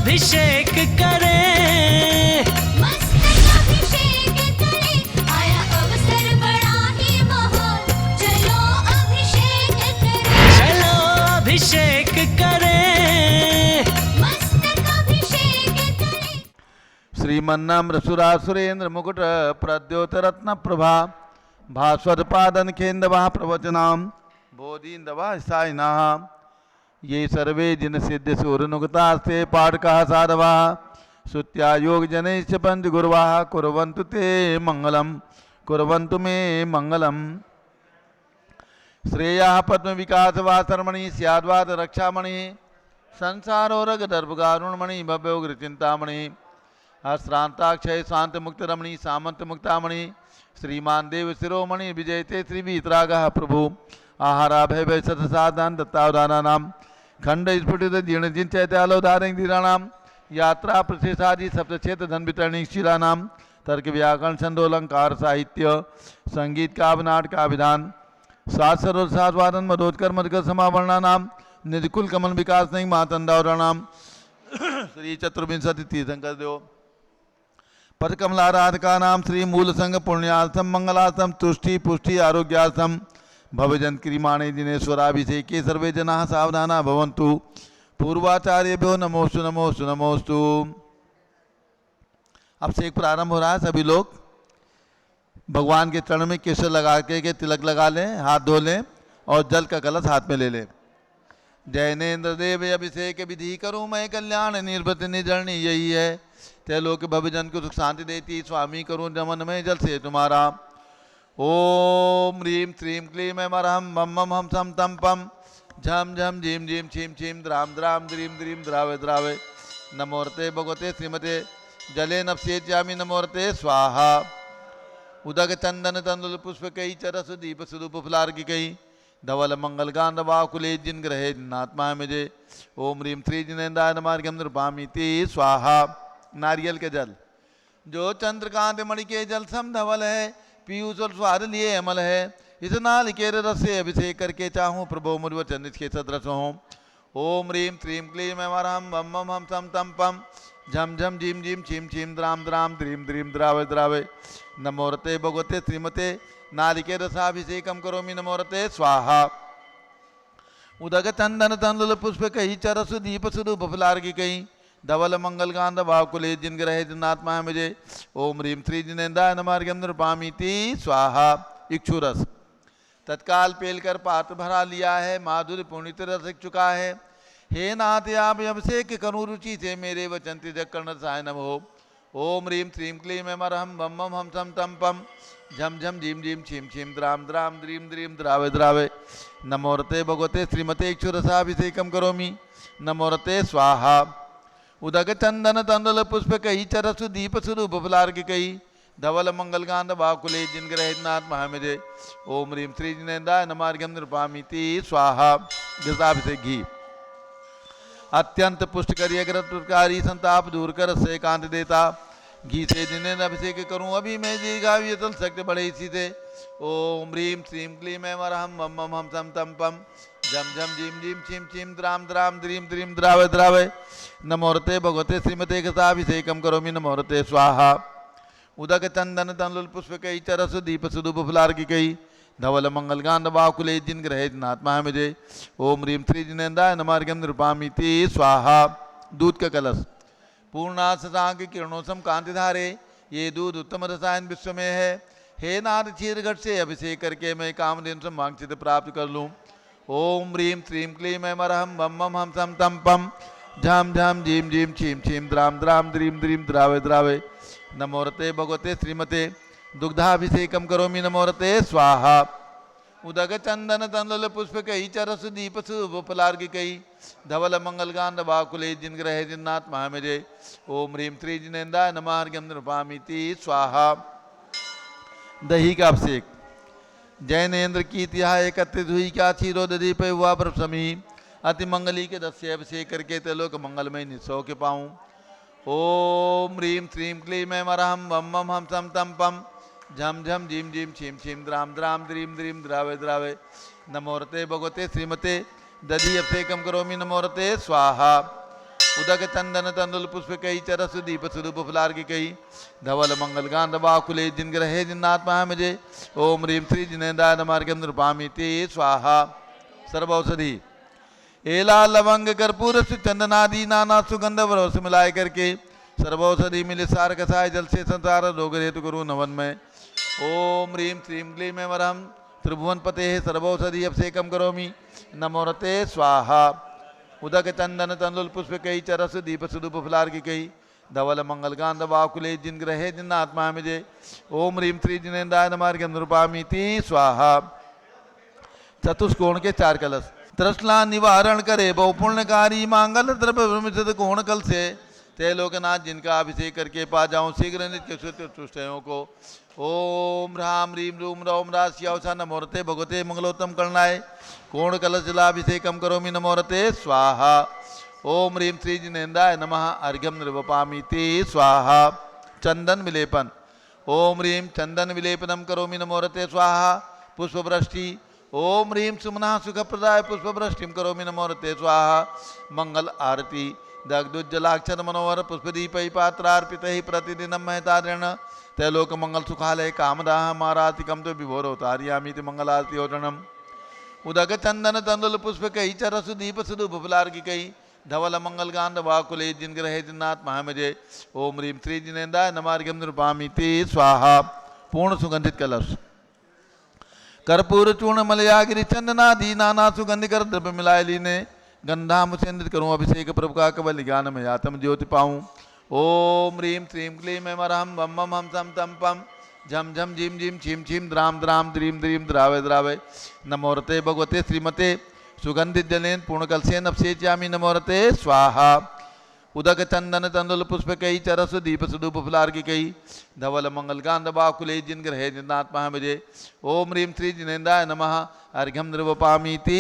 अभिषेक करें, मस्तक अभिषेक करें, आया अवसर बड़ा ही महान, चलो अभिषेक करें, चलो अभिषेक करें, मस्तक अभिषेक करें। श्रीमन्नम्र सुरासुरेन्द्र मुकुट प्रद्योतरत्न प्रभा भास्वत पादन खेन्दवा प्रवचनाम बोधीन्दवा सायिनः ये सर्वे जिन सिद्ध सूरनुगतास्ते पाठकाः साधवाः श्रुत्या योग जनैश्च पंच गुरुवाः कुर्वन्तु ते मंगलम कुर्वन्तु मे मंगलम। श्रेयाः पद्म विकास वा शर्मणि स्याद्वाद रक्षामणि संसारोरग दर्भगारुणमणि भव्योग्र चिंतामणि अश्रांताक्षय शांत मुक्त रमणि सामंत मुक्तामणि श्रीमान देव शिरोमणि विजयते श्री वीतरागः प्रभु आहाराभय भय सत साधन दत्तावदानानाम खंड स्फुटित जीर्ण जिन चैत्यालोदारं धीराणाम यात्रा प्रशेषादि सप्तक्षेत्र धन वितरणी शिलानाम तर्क व्याकरण छंदोलंकार साहित्य संगीत काव्य नाटक का विधान शास्त्रोत्साहवादन मदोत्कर मधुकर समावर्णानाम निधिकुल कमल विकास नहीं मातंडावरणाम श्री चतुर्विंशति तीर्थंकर देव पद कमलाराधका नाम श्री मूल संघ पुण्यार्थम मंगलार्थम तुष्टि पुष्टि आरोग्यार्थम भवजन क्रीमाणे दिनेश्वराभिषेके सर्वे जनाः सावधाना भवन्तु पूर्वाचार्यभ्यो नमोस्तु नमोस्तु नमोस्तु। अब से एक प्रारंभ हो रहा है। सभी लोग भगवान के चरण में केसर लगा के तिलक लगा लें, हाथ धो लें और जल का कलश हाथ में ले लें। जैनेन्द्र देव अभिषेक विधि करूँ मैं कल्याण निर्भत निजरणी यही है त्रिलोक भवजन को सुख शांति देती स्वामी करूँ जमन में जल से तुम्हारा। ओम ह्रीं श्रीं क्लीं ऐं अरहं मम मम हम सम तम पम झम झम झीम झीम छीम छीम द्राम द्राम द्रीं द्रीं द्रावे द्रावे नमोरते भगवते श्रीमते जले नप्स्येत्यामि नमोरते स्वाहा। उदक चंदन तंदुल पुष्प कई चरस दीप स्वरूप फुलार्घ्य कई धवल मंगल गांध वाकुले जिन ग्रहे जिनात्मा मुझे। ओम ह्रीं श्री जिनेन्द्राय नमार्घ्यम नृपामीति स्वाहा। नारियल के जल जो चंद्रकांत मणि के जल सम धवल है पीयूष और स्वाद लिए अमल है इस नालिकेर रस से अभिषेक करके चाहूँ प्रभो मुझ वचन इसके सदृश हों। ओम ह्रीं श्रीं क्लीं ऐं अरहं मम मम हम सम तम पम झम झम झीम झीम छीम छीम द्राम द्राम द्रीं द्रीं द्रावे द्रावे नमोरते भगवते श्रीमते नालिकेर रसाभिषेकम करोमि नमोरते स्वाहा। उदक चंदन तंदुल पुष्प कही चरस दीप स्वरूप फुलार्घ्य कही धवल मंगल गांध वाकुले जिन ग्रहे जिनात्मा मुझे। ओम ह्रीं श्री जिनेन्द्राय नमार्घ्यम नृपामीति स्वाहा। इक्षुरस तत्काल पेल कर पात्र भरा लिया है माधुर्य पुण्यत रस चुका है। हे नाथ आप अभिषेक करूँ रुचि से मेरे वचन तिजक कर्ण साय नम हो। ओम ह्रीं श्रीं क्लीं ऐं अरहं मम मम हम सम तम पम झम झम झीम झीम छीम छीम द्राम द्राम द्रीं द्रीं द्रावे द्रावे नमोरते भगवते श्रीमते इक्षुरसाभिषेकम करोमि नमोरते स्वाहा। उदक चंदन तंदुल पुष्प कही चरसु दीप स्वरूप फुलार्घ्य कही धवल मंगल गांध वाकुले जिन ग्रहे जिनात् महामिजे। ओम ह्रीं श्री जिनेन्द्राय नमार्घ्यम नृपामीति स्वाहा। घृताभिषेक घी अत्यंत पुष्ट करिय ग्रतकारी संताप दूर कर से कांत देता घी से जिनेन्द्र अभिषेक करूं अभी मैं दीर्घायु चल सकते बड़े इसी से। ओम ह्रीं श्रीं क्लीं ऐं अरहं मम मम हम सम तम पम झम झम झीम झीम छीम छीम द्राम द्राम द्रीं द्रीं द्रावे द्रावे नमोरते भगवते श्रीमते घृताभिषेकम करोमि नमोरते स्वाहा। उदक चंदन तंदुल पुष्प कई चरस दीप स्वरूप फुलार्घ्य कई धवल मंगल गांध वाकुले जिन ग्रहे जिनात्मा मुझे। ओम ह्रीं श्री जिनेन्द्राय नमार्घ्यम नृपामीति स्वाहा। दूध का कलश पूर्णासांग किरणोसम कांतिधारे ये दूध उत्तम रसायन विश्व में है। हे नाथ क्षीरघट से अभिषेक करके मैं कामधेनु से वांछित प्राप्त कर लूँ। ओम ह्रीं श्रीं क्लीं ऐं अरहं मम मम हम सम तम पम झम झम झीम झीम छीम छीम द्राम द्राम द्रीं द्रीं द्रावे द्रावे नमोरते भगवते श्रीमते दुग्धाभिषेकम करोमि नमोरते स्वाहा। उदक चंदन तंदुल पुष्प कही चरस दीप स्वरूप फुलार्घ्य कही धवल मंगल गांध वाकुले जिन ग्रहे जिन्नाथ महामिजे। ओम ह्रीं श्री जिनेन्द्राय नमार्घ्यम नृपामीति स्वाहा। दही का अभिषेक जैनेन्द्र की तिहा एकत्रित हुई क्या क्षीरो दधी पे हुआ समी अति मंगली के दस्य अभिषेक करके त्रिलोक मंगलमय निस्सौ के पाऊँ। ओम ह्रीं श्रीं क्लीं ऐं अरहं मम मम हम सम तम पम झम झम झीम झीम छीम छीम द्राम द्राम द्रीं द्रीं द्रावे द्रावे नमोरते भगवते श्रीमते दधि अभिषेकम करोमि नमोरते स्वाहा। उदक चंदन तंदुल पुष्प कई चरस दीप स्वरूप फुलार की कई धवल मंगल गांध बाकुले जिन ग्रहे जिन्नात्मा मुझे ओम ह्रीम श्री जिनेन्द्राय नमार्गम नृपामी ते स्वाहा। सर्वौषधि एला लवंग कर्पूर चंदनादि नाना सुगंध वरस मिलाए करके सर्वौषधि मिले सार कसाय जल से संसार रोग हेतु गुरु नवन में ओम ह्रीम श्रीम क्लीम वरम त्रिभुवन पते सर्वौषधि अभिषेकम करोमि नमोरते स्वाहा। उदक चंदन तंदुल पुष्प कई चरस दीप स्वरूप फुलार की कई धवल मंगल गांध वाकुले जिन ग्रहे जिन आत्मा मिजे ओम ह्रीम श्री जिनेन्द्राय नमार्गम नृपामी ती स्वाहा। चतुष्कोण के 4 कलश तृष्णा निवारण करे बहु पुण्यकारी मांगल द्रव्य कोण कल से ते लोकनाथ जिनका अभिषेक करके पा जाऊं शीघ्र नित्य तुष्टयों को ओम ह्राम ह्रीम रूम रौम राशियावसा नमोरते भगवते मंगलोत्तम करणाय कोण कलश जलाभिषेकम करोमि नमोरते स्वाहा। ओम ह्रीम श्री जिनेन्द्राय नमः अर्घ्यम निर्वपामि ते स्वाहा। चंदन विलेपन ओम ह्रीम चंदन विलेपनम करोमि नमोरते स्वाहा। पुष्पवृष्टि ओम ह्रीम सुमना सुखप्रदाय पुष्पवृष्टिम करोमि नमोरते स्वाहा। मंगल आरती दग्धुज्जलाक्षर मनोहर पुष्पदीपै पात्रार्पितैः प्रतिदिनं महतारेण तैलोक मंगल सुखालय कामदाह मारातिकम तो विभोरोतार्यामीति मंगलारती ओटनम उदक चंदन तंदुल पुष्प कई चरसु दीप सुदूप फुलार की कई धवल मंगल गांध वाकुले जिन ग्रहे जिन्नाथ महामजे ओम ह्रीम श्री जिनेन्द्राय नमार्गम नृपामी ते स्वाहा। पूर्ण सुगंधित कलश कर्पूर चूर्ण मलयागिरी चंदनादि नाना सुगंधि कर द्रव्य मिलाए लीने गंधा मुसेंद्रित करूँ अभिषेक प्रभु का कवल ज्ञान में आत्म ज्योति पाऊँ ओम ह्रीम श्रीम क्लीम मरहम बम बम हम सम तम पम झम झम झिम झिम छिम छिम द्राम द्राम द्रीम द्रीम द्रावे द्रावे नमोरते भगवते श्रीमते सुगंधित जलेन पूर्ण कलसेन अभिषेच्यामि नमोरते स्वाहा। उदक चंदन तंदुल पुष्प कई चरस दीप सुदूप फुलार की कई धवल मंगल गांध बाकुले जिन ग्रहे जिन्नात्मा मुझे ओम ह्रीम श्री जिनेन्द्राय नमः अर्घ्यम निर्वपामि ते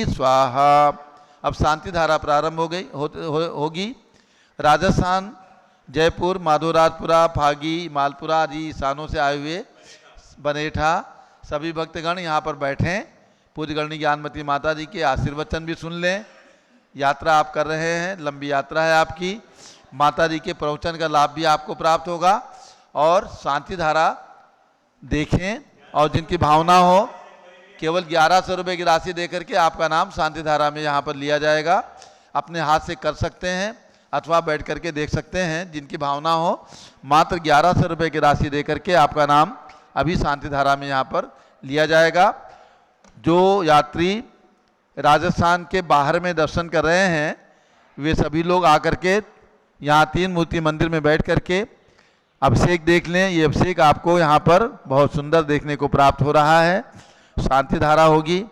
स्वाहा। अब शांति धारा प्रारंभ हो गई होगी। राजस्थान जयपुर माधोराजपुरा फागी मालपुरा आदि स्थानों से आए हुए बनेठा सभी भक्तगण यहाँ पर बैठें। पूज्य गणनी ज्ञानमती माता जी के आशीर्वचन भी सुन लें। यात्रा आप कर रहे हैं, लंबी यात्रा है आपकी। माता जी के प्रवचन का लाभ भी आपको प्राप्त होगा और शांति धारा देखें और जिनकी भावना हो केवल 1100 रुपये की राशि देकर के आपका नाम शांति धारा में यहाँ पर लिया जाएगा। अपने हाथ से कर सकते हैं अथवा बैठ करके देख सकते हैं। जिनकी भावना हो मात्र 1100 रुपये की राशि दे करके आपका नाम अभी शांति धारा में यहाँ पर लिया जाएगा। जो यात्री राजस्थान के बाहर में दर्शन कर रहे हैं वे सभी लोग आकर के यहाँ 3 मूर्ति मंदिर में बैठ करके अभिषेक देख लें। ये अभिषेक आपको यहाँ पर बहुत सुंदर देखने को प्राप्त हो रहा है। शांति धारा होगी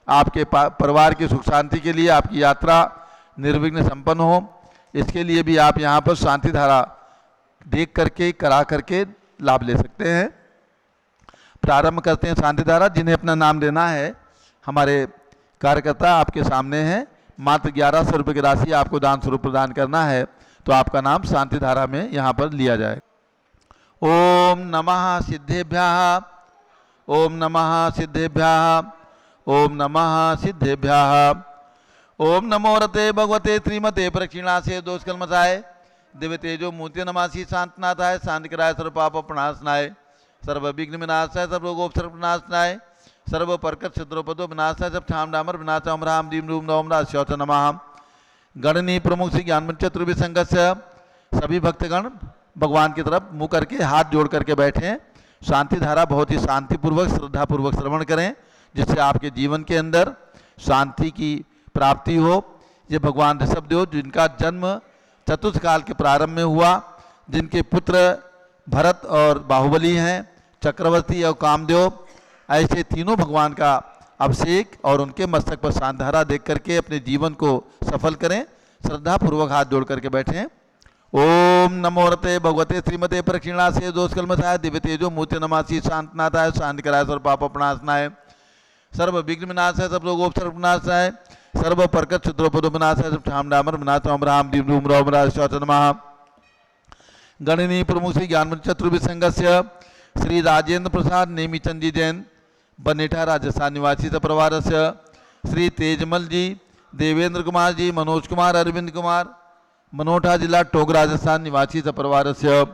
आपके परिवार की सुख शांति के लिए, आपकी यात्रा निर्विघ्न संपन्न हो इसके लिए भी आप यहाँ पर शांति धारा देख करके करा करके लाभ ले सकते हैं। प्रारंभ करते हैं शांति धारा। जिन्हें अपना नाम लेना है हमारे कार्यकर्ता आपके सामने हैं। मात्र 1100 रुपये की राशि आपको दान स्वरूप प्रदान करना है तो आपका नाम शांति धारा में यहाँ पर लिया जाए। ओम नमः सिद्धेभ्यः ओम नमः सिद्धेभ्यः ओम नमः सिद्धेभ्यः ओम नमो रते भगवते श्रीमते प्रक्षिणासे दोष कलमसाय दिव्य तेजो मूर्ति नमासी शांतनाथाय शांति कराय सर्व पाप प्रणाशनाय सर्व विघ्न विनाशाय सर्व रोगोपसर्ग प्रणाशनाय सर्व परकट शत्रुपदो विनाशाय सब ठाम डामर विनाश ओम राम दीम रूम नवम राश्योत नमः। गणनी प्रमुख श्री ज्ञान चतुर्भि संघ से सभी भक्तगण भगवान की तरफ मुँह करके हाथ जोड़ करके बैठें। शांति धारा बहुत ही शांतिपूर्वक श्रद्धापूर्वक श्रवण करें जिससे आपके जीवन के अंदर शांति की प्राप्ति हो। ये भगवान ऋषभदेव जिनका जन्म चतुर्थकाल के प्रारंभ में हुआ, जिनके पुत्र भरत और बाहुबली हैं, चक्रवर्ती और कामदेव, ऐसे तीनों भगवान का अभिषेक और उनके मस्तक पर शांति धारा देख करके अपने जीवन को सफल करें। श्रद्धापूर्वक हाथ जोड़ करके बैठें। ओम नमो रते भगवते श्रीमते प्रक्षिणासे दोष कलमसाय दिव्य तेजो मूर्ति नमासी शांतनाथाय शांति कराय सर्व पाप प्रणाशनाय सर्व विघ्न विनाशाय सब रोगोपसर्ग प्रणाशनाय सर्व परकट शत्रुपदो विनाशाय सब ठाम डामर विनाश ओम राम दीम रूम रौम राश्योत नमः। गणनी प्रमुख श्री ज्ञान चतुर्भि संघ से श्री राजेंद्र प्रसाद नेमीचंद जी जैन बनेठा राजस्थान निवासी परिवार से श्री तेजमल जी, देवेंद्र कुमार जी, मनोज कुमार, अरविंद कुमार, मनोठा जिला टोक राजस्थान निवासी सपरिवारस्य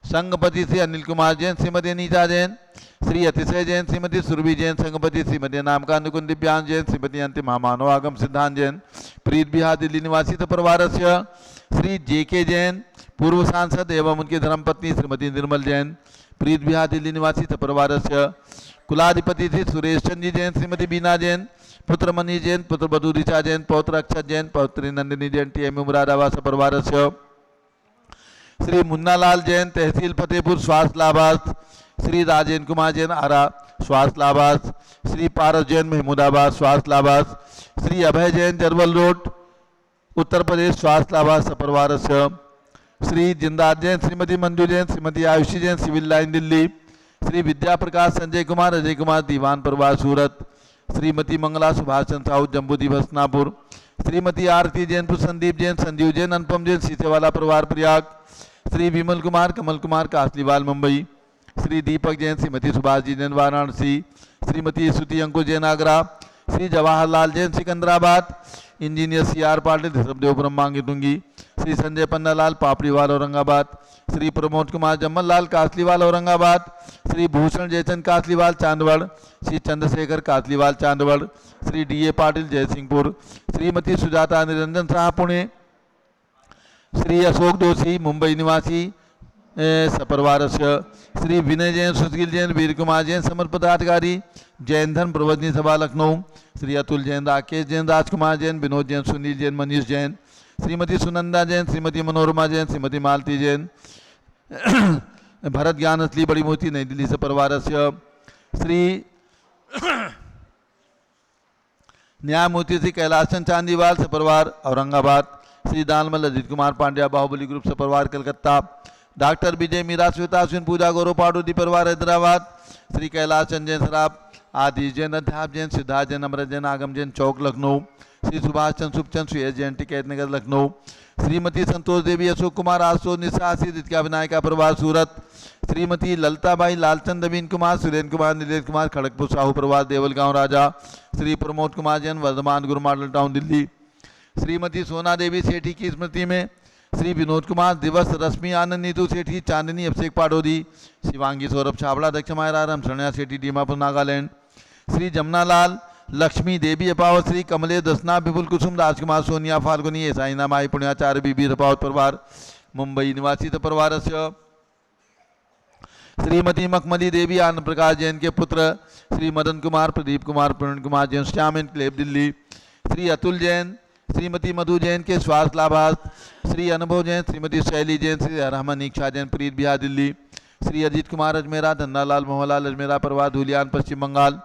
संगपति श्री अनिल कुमार जैन, श्रीमती अनीता जैन, श्री अतिशय जैन, श्रीमती सुरभि जैन, संगपति श्रीमती नामका नुकुंद दिव्यांग जैन, श्रीमती अंतिम महामानवागम सिद्धांत जैन, प्रीत बिहार दिल्ली निवासी सपरिवारस्य श्री JK जैन, पूर्व सांसद एवं उनकी धर्मपत्नी श्रीमती निर्मल जैन, प्रीत बिहार दिल्ली निवासी सपरिवारस्य कुलाधिपति श्री सुरेश चंद्र जैन, श्रीमती बीना जैन, पुत्र मनीष जैन, पुत्र बधू ऋचा जैन, पौत्र अक्षत जैन, पौत्री नंदिनी जैन, TMU मुरादाबाद सपरिवारस्य श्री मुन्नालाल जैन, तहसील फतेहपुर स्वास्थ्य लाभार्थ, श्री राजेंद्र कुमार जैन आरा स्वास्थ्य लाभार्थ, श्री पारस जैन महमूदाबाद स्वास्थ्य लाभार्थ, श्री अभय जैन जरवल रोड उत्तर प्रदेश स्वास्थ्य लाभार्थ सपरिवारस्य श्री जिंदार जैन, श्रीमती मंजू जैन, श्रीमती आयुषी जैन, सिविल लाइन दिल्ली, श्री विद्या प्रकाश संजय कुमार अजय कुमार दीवान परिवार सूरत, श्रीमती मंगला सुभाष चंद्र साहू जम्बू दिवस नापुर, श्रीमती आरती जैन, संदीप जैन, संजीव जैन, अनुपम जैन सीसेवाला परिवार Prayag, Shri Vimal Kumar Kamal Kumar Kasliwal Mumbai, Shri Deepak Jain, Shrimati Subhash ji Jain Varanasi, Shrimati Stuti Ankush Jain Agra, Shri Jawaharlal Jain Secunderabad, engineer CR Patil Rishabhdevpuram Mangitungi, Shri Sanjay Pannalal Papdiwal Aurangabad, Shri Pramod Kumar Jammalal Kasliwal Aurangabad, Shri Bhushan Jaichand Kasliwal Chandwad, Shri Chandrashekhar Kasliwal Chandwad, Shri DA Patil Jaysingpur, Shrimati Sujata Niranjan Shah Pune, Shri Ashok Joshi Mumbai निवासी सपरिवारस्य श्री विनय जैन, सुशील जैन, वीर कुमार जैन समर पदाधिकारी, जैन धर्म प्रबंधनी सभा लखनऊ, श्री अतुल जैन, राकेश जैन, राजकुमार जैन, विनोद जैन, सुनील जैन, मनीष जैन, श्रीमती सुनंदा जैन, श्रीमती मनोरमा जैन, श्रीमती मालती जैन, भरत ज्ञान असली बड़ी मोती नई दिल्ली सपरिवारस्य श्री न्यायमूर्ति श्री कैलाशचंद चांदीवाल सपरिवार औरंगाबाद, श्री दानमल अजित कुमार पांड्या बाहुबली ग्रुप सपरिवार कलकत्ता, डॉक्टर विजय मीरा श्वेता अश्विन पूजा गौरव पाडोदी परिवार हैदराबाद, श्री कैलाश चंद जैन सराफ आदि जैन, अध्याप जैन, सिद्धार्थ जैन, अमृत जैन, आगम जैन चौक लखनऊ, श्री सुभाष चंद सुखचंद सुयस जैन टिकैत नगर लखनऊ, श्रीमती संतोष देवी अशोक कुमार आशुतोष निशा श्री रितिका विनायका परिवार सूरत, श्रीमती ललताबाई लालचंद नवीन कुमार, सुरेंद्र कुमार, नीलेश कुमार खड़गपुर साहू परिवार देवलगांव राजा, श्री प्रमोद कुमार जैन वर्धमान गुरु मॉडल टाउन दिल्ली, श्रीमती सोना देवी सेठी की स्मृति में श्री विनोद कुमार दिवस, रश्मि आनंद नीतू सेठी चांदनी अभिषेक पाडोदी, शिवांगी सौरभ छाबड़ा दक्ष मायराम शरणया सेठी दीमापुर नागालैंड, श्री जमुनालाल लक्ष्मी देवी अपावत, श्री कमले दसना विपुल कुसुम राजकुमार सोनिया फाल्गुनी ऐसाईना माई पुण्याचार्य बीबी अपावत परिवार मुंबई निवासी परिवारस्य श्रीमती मखमली देवी आनंद प्रकाश जैन के पुत्र, श्री मदन कुमार, प्रदीप कुमार, प्रवीण कुमार जैन श्याम एनक्लेव दिल्ली, श्री अतुल जैन, श्रीमती मधु जैन के स्वास्थ्य लाभार्थ, श्री अनुभव जैन, श्रीमती शैली जैन, श्री रहमान इच्छा जैन प्रीत बिहार दिल्ली, श्री अजीत कुमार अजमेरा, धन्नालाल मोहनलाल अजमेरा परिवार धुलियान पश्चिम बंगाल,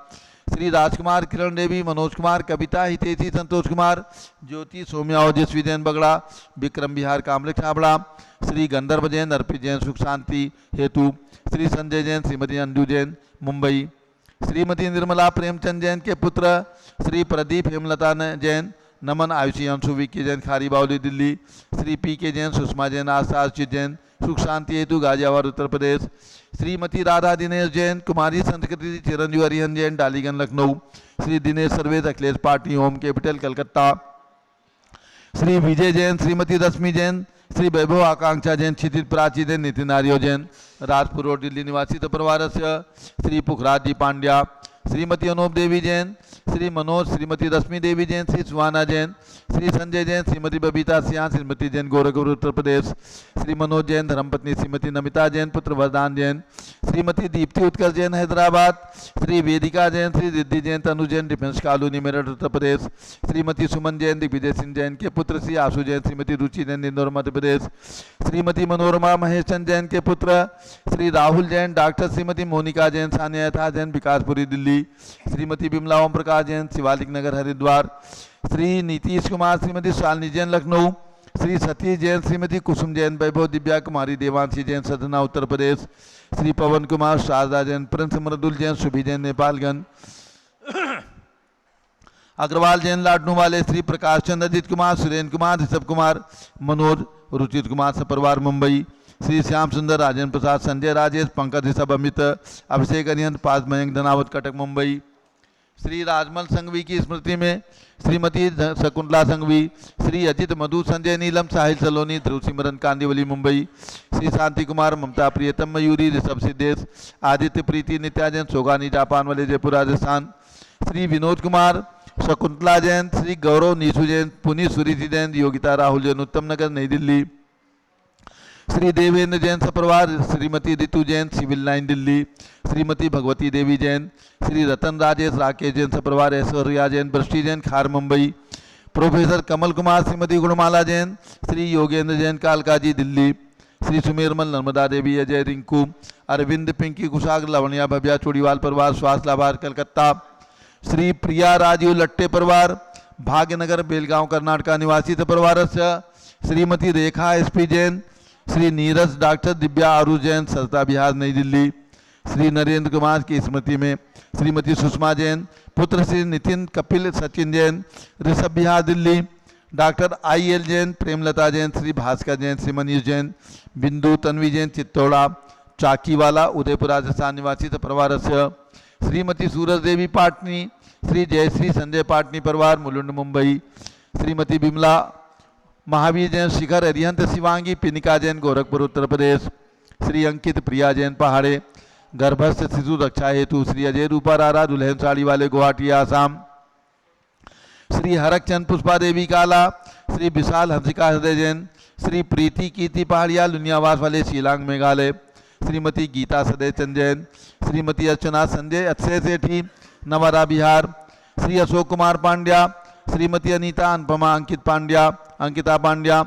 श्री राजकुमार, किरण देवी, मनोज कुमार, कविता हितेशी, संतोष कुमार, ज्योति, सौम्या ओजस्वी जैन बगड़ा, विक्रम बिहार कामले छाबड़ा, श्री गंधर्व जैन, अर्पित जैन सुख शांति हेतु, श्री संजय जैन, श्रीमती अंजू जैन मुंबई, श्रीमती निर्मला प्रेमचंद जैन के पुत्र, श्री प्रदीप हेमलता जैन, नमन आयुषी अंशु विक्की जैन खारी बावली दिल्ली, श्री PK जैन, सुषमा जैन, आस्था अर्चित जैन सुख शांति हेतु Ghaziabad Uttar Pradesh, Shrimati Radha Dinesh Jain, Kumari Sanskriti Chiranjeev Harihan Jain Daliganj Lucknow, Shri Dinesh Sarvesh Akhilesh party home capital Calcutta, Shri Vijay Jain, Shrimati Rashmi Jain, Shri Vaibhav Akanksha Jain, Kshitij Prachi Jain, Nitin Aryo Jain Rajpur road Delhi निवासी परिवारस्य श्री पुखराज जी पांड्या, श्रीमती अनूप देवी जैन, श्री मनोज, श्रीमती रश्मि देवी जैन, श्री सुहाना जैन, श्री संजय जैन, श्रीमती बबीता सिंह, श्रीमती जैन गोरखपुर उत्तर प्रदेश, श्री मनोज जैन धर्मपत्नी श्रीमती नमिता जैन, पुत्र वरदान जैन, श्रीमती दीप्ति उत्कर्ष जैन हैदराबाद, श्री वेदिका जैन, श्री रिद्धि जैन, तनु जैन डिफेंस कॉलोनी मेरठ उत्तर प्रदेश, श्रीमती सुमन जैन, दिग्विजय सिंह जैन के पुत्र, श्री आशु जैन, श्रीमती रुचि जैन इंदौर मध्य प्रदेश, श्रीमती मनोरमा महेश चंद जैन के पुत्र, श्री राहुल जैन, डॉक्टर श्रीमती मोनिका जैन, सानिया यथा जैन विकासपुरी दिल्ली, श्रीमती बिमला ओम प्रकाश जैन, शिवालिक नगर हरिद्वार, श्री नीतीश कुमार, श्रीमती शालिनी जैन लखनऊ, श्री सतीश जैन, श्रीमती कुसुम जैन, वैभव दिव्या कुमारी, देवांशी जैन सदना उत्तर प्रदेश, श्री पवन कुमार, शारदा जैन, प्रिंस मृदुल जैन, सुभी जैन नेपालगंज, अग्रवाल जैन लाडनू वाले, श्री प्रकाश चंद्र, अजित कुमार, सुरेंद्र कुमार, ऋषभ कुमार, मनोज, रुचित कुमार सपरिवार मुंबई, श्री श्याम सुंदर, राजेंद्र प्रसाद, संजय राजेश, पंकज ऋषभ अमित, अभिषेक अरिहंत, पास मयंक धनावत कटक मुंबई, श्री राजमल संघवी की स्मृति में श्रीमती शकुंतला संघवी, श्री अजित मधु संजय नीलम साहिल सलोनी ध्रुव सिमरन कांदिवली मुंबई, श्री शांति कुमार ममता प्रियतम मयूरी ऋषभ सिद्धेश आदित्य प्रीति नित्या जैन सोगानी जापान वाले जयपुर राजस्थान, श्री विनोद कुमार शकुंतला जैन, श्री गौरव नीशु जैन पुनीत सुरीति जैन योगिता राहुल जैन उत्तम नगर नई दिल्ली, श्री देवेंद्र जैन सपरिवार श्रीमती ऋतु जैन सिविल लाइन दिल्ली, श्रीमती भगवती देवी जैन, श्री रतन राजेश राकेश जैन सपरिवार ऐश्वर्या जैन बृष्टि जैन खार मुंबई, प्रोफेसर कमल कुमार श्रीमती गुणमाला जैन, श्री योगेंद्र जैन कालकाजी दिल्ली, श्री सुमेरमल नर्मदा देवी अजय रिंकू अरविंद पिंकी कुशाग लवणिया भव्या चूड़ीवाल परिवार स्वास्थ्य लाभार कलकत्ता, श्री प्रिया राजीव लट्टे परिवार भाग्यनगर बेलगांव कर्नाटका निवासी परिवार श्रीमती रेखा एसपी जैन, श्री नीरज डॉक्टर दिव्या आरू जैन सरता बिहार नई दिल्ली, श्री नरेंद्र कुमार की स्मृति में श्रीमती सुषमा जैन, पुत्र श्री नितिन कपिल सचिन जैन ऋषभ बिहार दिल्ली, डॉक्टर IL जैन प्रेमलता जैन, श्री भास्कर जैन श्री मनीष जैन, बिंदु तन्वी जैन चित्तौड़ा चाकीवाला उदयपुर राजस्थान निवासी परिवार श्रीमती सूरज देवी पाटनी, श्री जयश्री संजय पाटनी परिवार मुलुंड मुंबई, श्रीमती बिमला महावीर जैन शिखर अरिहंत शिवांगी पिनिका जैन गोरखपुर उत्तर प्रदेश, श्री अंकित प्रिया जैन पहाड़े गर्भस्थ शिशु रक्षा हेतु, श्री अजय रूपा रारा दुल्हन साड़ी वाले गुवाहाटी आसाम, श्री हरकचंद पुष्पा देवी काला, श्री विशाल हंसिका हृदय जैन, श्री प्रीति कीर्ति पहाड़िया लुनियावास वाले शिलांग मेघालय, श्रीमती गीता सदय चंद जैन, श्रीमती अर्चना संजय अक्षय सेठी नवादा बिहार, श्री अशोक कुमार पांड्या, श्रीमती अनीता अनुपमा अंकिता पांड्या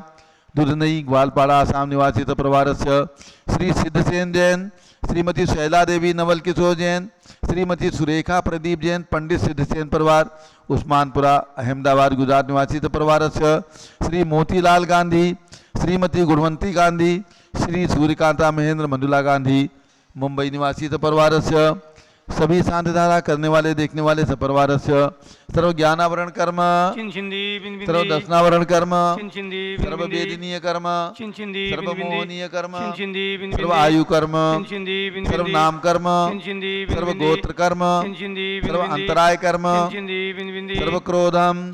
दुर्नई ग्वालपाड़ा आसाम निवासी परिवार श्री सिद्धसेन जैन, श्रीमती शैला देवी नवल किशोर जैन, श्रीमती सुरेखा प्रदीप जैन पंडित सिद्धसेन परिवार उस्मानपुरा अहमदाबाद गुजरात निवासी परिवार श्री मोतीलाल गांधी, श्रीमती गुणवंती गांधी, श्री सूर्यकांता महेंद्र मंडुला गांधी मुंबई निवासी परिवार सभी शांतिधारा करने वाले देखने वाले सपरिवार सर्व ज्ञानावरण कर्म सर्व दर्शनावरण कर्म सर्व वेदनीय कर्म सर्व मोहनीय कर्म सर्व आयु कर्म सर्व नाम कर्म सर्व गोत्र कर्म सर्व अंतराय कर्म सर्व क्रोधम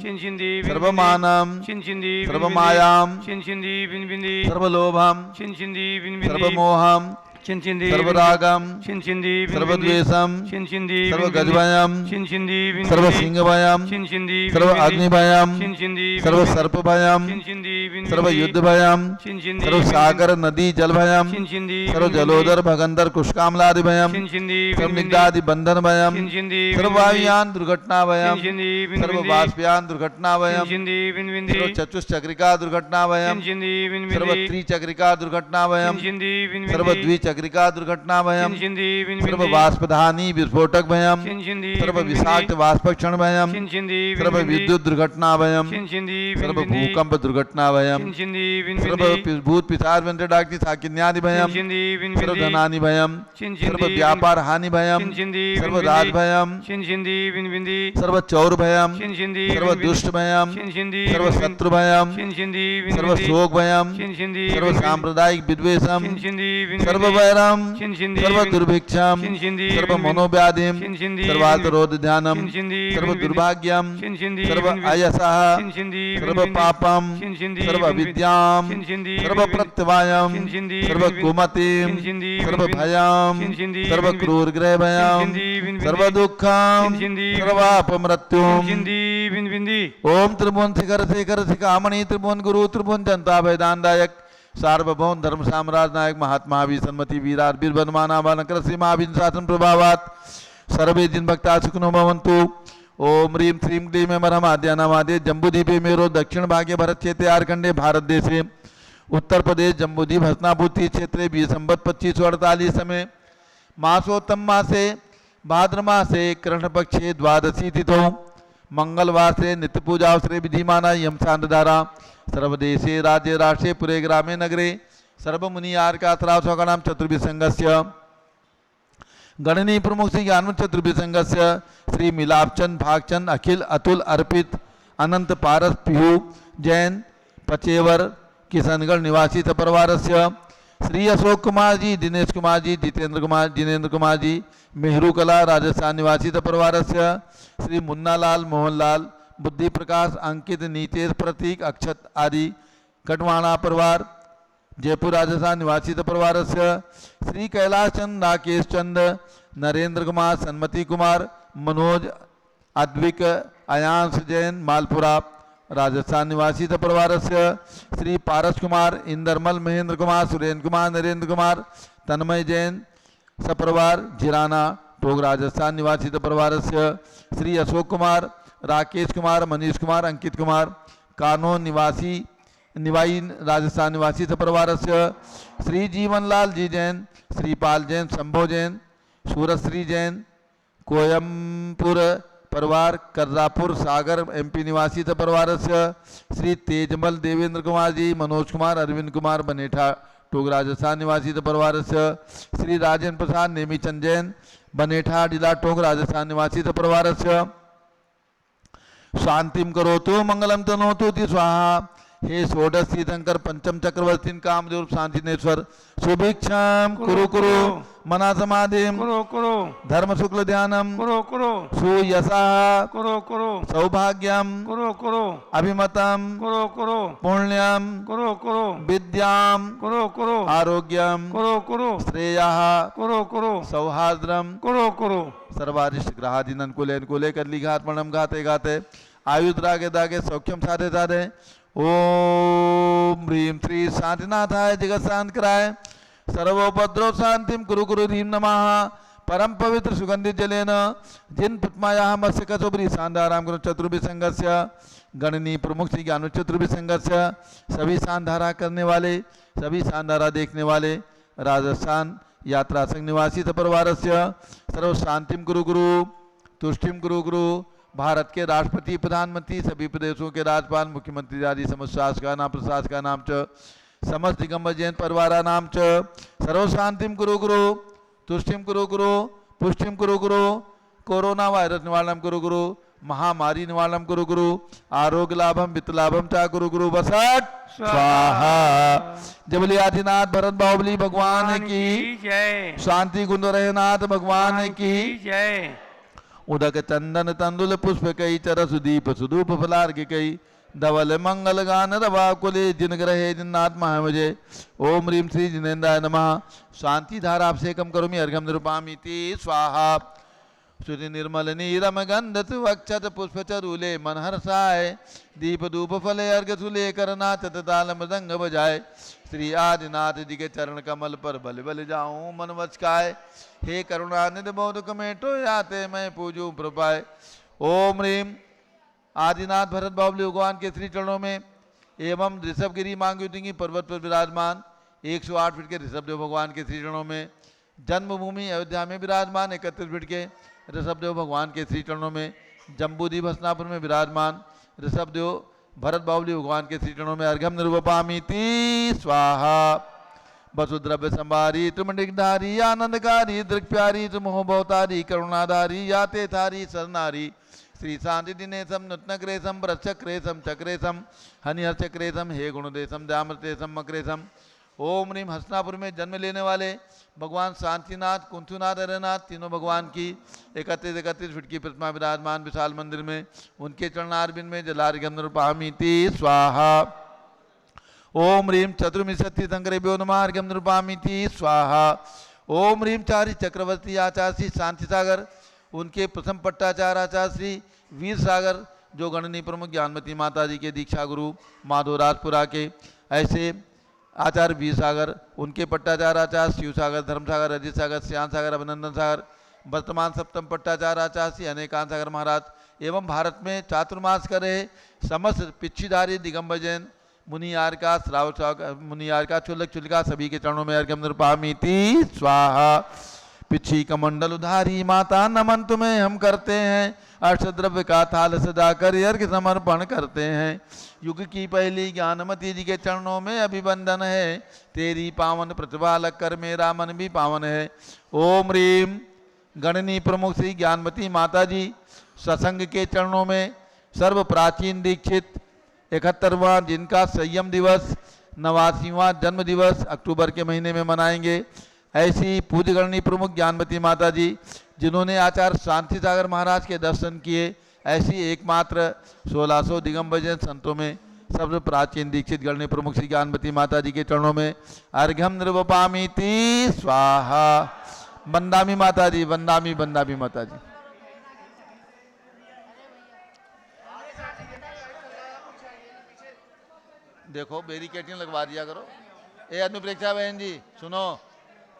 सर्व मानम सर्व मायाम सर्व लोभम सर्व मोहम सर्वरागम सर्वद्वेषम सर्वगजभयम सर्वसिंहभयम सर्वाग्निभयम सर्वसर्पभयम सर्वयुद्धभयम सर्वसागर नदी जलभयम सर्वजलोदर भगंदर कुष्कामलादिभयम सर्वनिग्धादि बंधन भयम सर्ववायुयान दुर्घटना भयम सर्ववाष्पयान दुर्घटना भयम सर्वचतुष्चक्रिका दुर्घटना भयम सर्वत्रिचक्रिका दुर्घटना भयम सर्वद्विचक्रिका दुर्घटना भयम सर्व वाष्पधानी विस्फोटक भयम सर्व विषाक्त वाष्पक्षण भयम सर्व विद्युत दुर्घटना भयम सर्व भूकंप दुर्घटना भयम सर्व भूत पिशाच वेंटडाक्ति साकिन्यादि भयम सर्व धनानि भयम सर्व व्यापार हानि भयम सर्व राज भयम सर्व चौर भयम सर्व दुष्ट भयम सर्व शत्रु भयम सर्व शोक भयम सर्व सांप्रदायिक विद्वेषम सर्व वैरम सर्व दुर्भिक्षम सर्व मनोव्याधिम सर्वातरोध ध्यानम सर्व दुर्भाग्यम सर्व अयसः सर्व पापम सर्व विद्याम सर्व प्रत्यवायम सर्व कुमतिम सर्व भयम सर्व क्रूर ग्रह भयम सर्व दुःखम सर्वापमृत्युम ओम त्रिभुवन शिखर शेखर शिखामणि त्रिभुवन गुरु त्रिभुवन जनता भयदानदायक सार्वभौम धर्म साम्राज्य नायक महात्मा भी सन्मति वीरार वीर बनमाना बानकर सीमाभिन शासन प्रभावात सर्वे जिन भक्ता सुखनो भवन्तु ओम ह्रीम श्रीम क्लीम मरमाद्यानामादे जम्बूद्वीपे मेरो दक्षिण भागे भरत क्षेत्रे आरखंडे भारत देशे उत्तर प्रदेश जम्बूद्वीप हसनापुरी क्षेत्रे 20 संवत 2548 में मासोत्तम मासे भाद्र मासे कृष्ण पक्षे द्वादशी तिथौ मंगलवार से नित्य पूजा अवसरे विधिमाना यम शांतधारा सर्वदेशे राज्य राष्ट्रे पुरे ग्रामे नगरे सर्वमुनि आर्का त्रासोगणाम चतुर्भिसंगस्य गणनीय प्रमुख श्री ज्ञान चतुर्भिसंगस्य श्री मिलापचंद भागचंद अखिल अतुल अर्पित अनंत पारस पिहू जैन पचेवर किशनगढ़ निवासी परिवारस्य श्री अशोक कुमार जी, दिनेश कुमार जी, जिनेन्द्र कुमार जी, मेहरू कला राजस्थान निवासी परिवार से श्री मुन्नालाल, मोहनलाल, बुद्धि प्रकाश, अंकित, नीतेश, प्रतीक, अक्षत आदि कटवाणा परिवार जयपुर राजस्थान निवासी परिवार से श्री कैलाश चंद, राकेश चंद, नरेंद्र कुमार, सन्मति कुमार, मनोज, अद्विक, अयांश जैन मालपुरा राजस्थान निवासी परिवार से श्री पारस कुमार, इंदरमल, महेंद्र कुमार, सुरेंद्र कुमार, नरेंद्र कुमार, तन्मय जैन सपरिवार जिराना टोक राजस्थान निवासी परिवार से श्री अशोक कुमार, राकेश कुमार, मनीष कुमार, अंकित कुमार कानोन निवाई राजस्थान निवासी परिवार से श्री जीवनलाल जी जैन, श्रीपाल जैन, शंभो जैन, सूरश्री जैन कोयमपुर परिवार कर्रापुर सागर एमपी निवासी परिवार से श्री तेजमल देवेंद्र कुमार जी, मनोज कुमार, अरविंद कुमार बनेठा टोक राजस्थान निवासी परिवार से श्री राजेंद्र प्रसाद, नेमीचंद जैन बनेठा डिला टोक राजस्थान निवासी परिवार से शांतिम करोतु मंगलम तनोतु ति स्वाहा। हे षोडश तीर्थंकर पंचम चक्रवर्ती कामदेव शांतिनेश्वर सुभिक्षम कुरु कुरु मना समाधिम करो करो धर्म शुक्ल ध्यानम करो करो सुयसा करो करो सौभाग्यम करो करो अभिमतम करो करो पुण्यम करो करो विद्याम करो करो आरोग्यम करो करो श्रेयः करो करो सौहार्द्रम करो करो सर्वारिष्ट ग्रहादीन अनुकूले कर ली घात मणम गाते गाते आयुध रागे दागे सौख्यम साधे साधे ओम ह्रीम श्री शांतिनाथाय जगत शांत कराय सर्वोपद्रव शांतिम कुरु कुरु ह्रीम नमः परम पवित्र सुगंधित जलेन जिन पद्माया मत्स्य कसोबरी शांधाराम गुरु चतुर्भि संघस्य गणनी प्रमुख श्री ज्ञान चतुर्भि संघस्य सभी शांधारा करने वाले सभी शांधारा देखने वाले राजस्थान यात्रा संघ निवासी परिवार से सर्व शांतिम गुरु गुरु तुष्टिम गुरु गुरु भारत के राष्ट्रपति प्रधानमंत्री सभी प्रदेशों के राज्यपाल मुख्यमंत्री आदि समस्त शासका प्रशासका नाम च समस्त दिगंबर जैन परिवारा नाम च सर्व शांतिम गुरु गुरु तुष्टिम गुरु गुरु पुष्टिम गुरु गुरु कोरोना वायरस निवारणम गुरु गुरु महामारी निवारणम गुरु गुरु आरोग्य लाभम वित्त लाभम चा गुरु गुरु बसट स्वाहा। जबली आदिनाथ भरत बाहुबली भगवान की जय शांति गुंद रहनाथ भगवान की जय उदक चंदन तंदुल पुष्प कई चर सुदीप सुदूप फलार्घ कई धवल मंगल गान रवा कुले जिन ग्रहे जिन्नाथ महामजे ओम ह्रीम श्री जिनेन्द्राय नमः। शांति धारा अभिषेकम करोमि अर्घ्यम निरूपामीति स्वाहा। श्रुति निर्मल नीरम गंध सुवक्षत पुष्प चरूले मन हर्षाय दीप धूप फले अर्घ सुले करनाचत ताल मृदंग बजाय श्री आदिनाथ जी के चरण कमल पर बल बल जाऊं मन वचकाय हे करुणानिधि बोधक मेटो याते मैं पूजू प्रपाय। ओम ह्रीम आदिनाथ भरत बाहुबली भगवान के श्री चरणों में एवं ऋषभगिरी मांगयुतिंगी पर्वत पर विराजमान 108 फीट के ऋषभदेव भगवान के श्री चरणों में जन्मभूमि अयोध्या में विराजमान 31 फीट के ऋषभदेव भगवान के श्री चरणों में जम्बूद्वीप हसनापुर में विराजमान ऋषभदेव भरत बाहुबली भगवान के श्री चरणों में अर्घ्यम निरूपयामीति स्वाहा। वसुद्रव्य संभारी त्रिमंडिकधारी आनंदकारी दृक्प्यारी मोहभवतारी करुणाधारी याते थारी सरनारी श्री शांति दिनेशम नूतनक्रेशम वृक्षक्रेशम चक्रेशम हनिहर्चक्रेशम हे गुणदेशम जामृतेशम मक्रेशम। ओम ह्रीम हसनापुर में जन्म लेने वाले भगवान शांतिनाथ कुंथुनाथ हरनाथ तीनों भगवान की 31 फीट की प्रतिमा विराजमान विशाल मंदिर में उनके चरणारविंद में जलार्घ्यम निरूपयामीति स्वाहा। ओम ह्रीम चतुर्विंशति शंकरेभ्यो नमः अर्घ्यम निरूपयामीति स्वाहा। ओम ह्रीम चारि चक्रवर्ती आचार्य श्री शांति सागर उनके प्रथम पट्टाचार्य आचार्य श्री वीर सागर जो गणनी प्रमुख ज्ञानमती माता जी के दीक्षा गुरु माधोराजपुरा के ऐसे आचार्य वीर सागर उनके पट्टाचार्य आचार्य शिव सागर धर्म सागर अजित सागर श्याम सागर अभिनंदन सागर वर्तमान सप्तम पट्टाचार्य आचार्य श्री अनेकांत सागर महाराज एवं भारत में चातुर्मास कर रहे समस्त पिछीधारी दिगंबर जैन मुनियार का श्रावक मुनियार का चुलक चुलिका सभी के चरणों में अर्घ्यम निरूपयामीति स्वाहा। पिछी कमंडल उधारी माता नमन तुम्हें हम करते हैं अष्टद्रव्य का थाल सजाकर अर्घ्य समर्पण करते हैं। युग की पहली ज्ञानमती जी के चरणों में अभिवंदन है तेरी पावन प्रतिभा लग कर मेरा मन भी पावन है। ओम ह्रीम गणनी प्रमुख श्री ज्ञानमती माता जी सत्संग के चरणों में सर्व प्राचीन दीक्षित 71वां जिनका संयम दिवस 89वां जन्म दिवस अक्टूबर के महीने में मनाएंगे। ऐसी पूज्यगणनी प्रमुख ज्ञानवती माता जी जिन्होंने आचार्य शांति सागर महाराज के दर्शन किए, ऐसी एकमात्र 1600 दिगंबर जैन संतों में सबसे प्राचीन दीक्षित गणनी प्रमुख श्री ज्ञानवती माता जी के चरणों में अर्घ्यम निर्वपामीति स्वाहा। वंदामी माता जी, वंदामी वंदामी माता जी। देखो बैरिकेटिंग लगवा दिया करो। ए अनुप्रेक्षा बहन जी सुनो,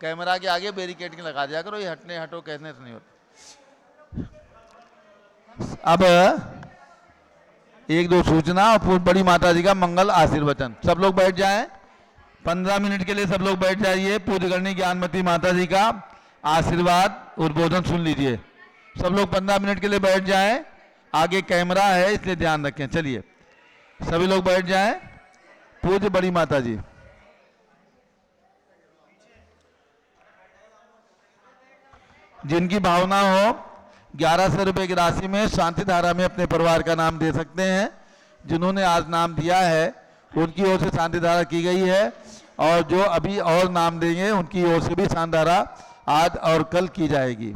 कैमरा के आगे बैरिकेटिंग लगा दिया करो, ये हटने हटो कहने से नहीं होता। अब एक दो सूचना और बड़ी माता जी का मंगल आशीर्वचन। सब लोग बैठ जाएं, 15 मिनट के लिए सब लोग बैठ जाइए। पूज्यगणनी ज्ञानवती माता जी का आशीर्वाद उद्बोधन सुन लीजिए। सब लोग 15 मिनट के लिए बैठ जाएं। आगे कैमरा है इसलिए ध्यान रखें। चलिए सभी लोग बैठ जाएं। पूज्य बड़ी माता जी। जिनकी भावना हो 1100 रुपये की राशि में शांति धारा में अपने परिवार का नाम दे सकते हैं। जिन्होंने आज नाम दिया है उनकी ओर से शांति धारा की गई है, और जो अभी और नाम देंगे उनकी ओर से भी शांति धारा आज और कल की जाएगी।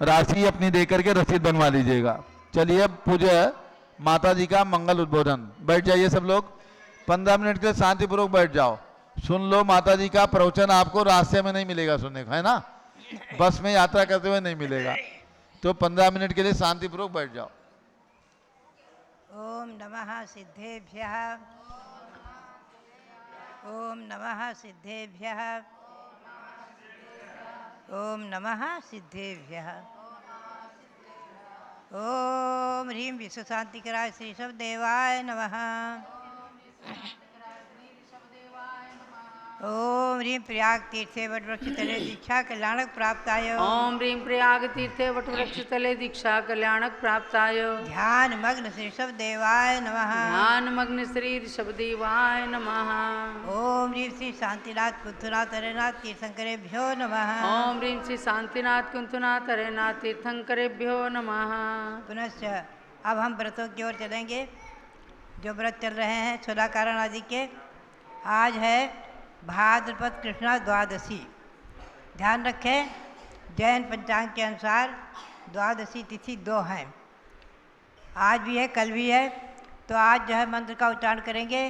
राशि अपनी देकर के रसीद बनवा लीजिएगा। चलिए पूज्य माता जी का मंगल उद्बोधन। बैठ जाइए सब लोग, 15 मिनट के लिए शांतिपूर्वक बैठ जाओ। सुन लो, माता जी का प्रवचन आपको रास्ते में नहीं मिलेगा सुनने को, है ना, बस में यात्रा करते हुए नहीं मिलेगा। तो 15 मिनट के लिए शांतिपूर्वक बैठ जाओ। ओम नमः सिद्धेभ्यः, ओम नमः सिद्धेभ्यः, ओम नमः सिद्धेभ्यः। ओम ह्रीं विश्व शांतिकराय श्री शब्देवाय नमः। ओम ह्रीं प्रयाग तीर्थे वटवृक्ष तले दीक्षा कल्याणक प्राप्ताय। ओम ह्रीं प्रयाग तीर्थे वटवृक्ष तले दीक्षा कल्याणक प्राप्ताय। ध्यान मग्न श्री शब्देवाय नमः। ध्यान मग्न श्री ऋषभदेवाय नमः। ओम ह्रीं श्री शांतिनाथ कुंथुनाथ हरेनाथ तीर्थंकरेभ्यो नमः। ओम ह्रीं श्री शांतिनाथ कुंतुनाथ हरेनाथ तीर्थंकरेभ्यो नमः। पुनश्च अब हम व्रतों की ओर चलेंगे। जो व्रत चल रहे हैं 16 कारण आदि के। आज है भाद्रपद कृष्णा द्वादशी। ध्यान रखें, जैन पंचांग के अनुसार द्वादशी तिथि 2 हैं। आज भी है, कल भी है। तो आज जो है मंत्र का उच्चारण करेंगे।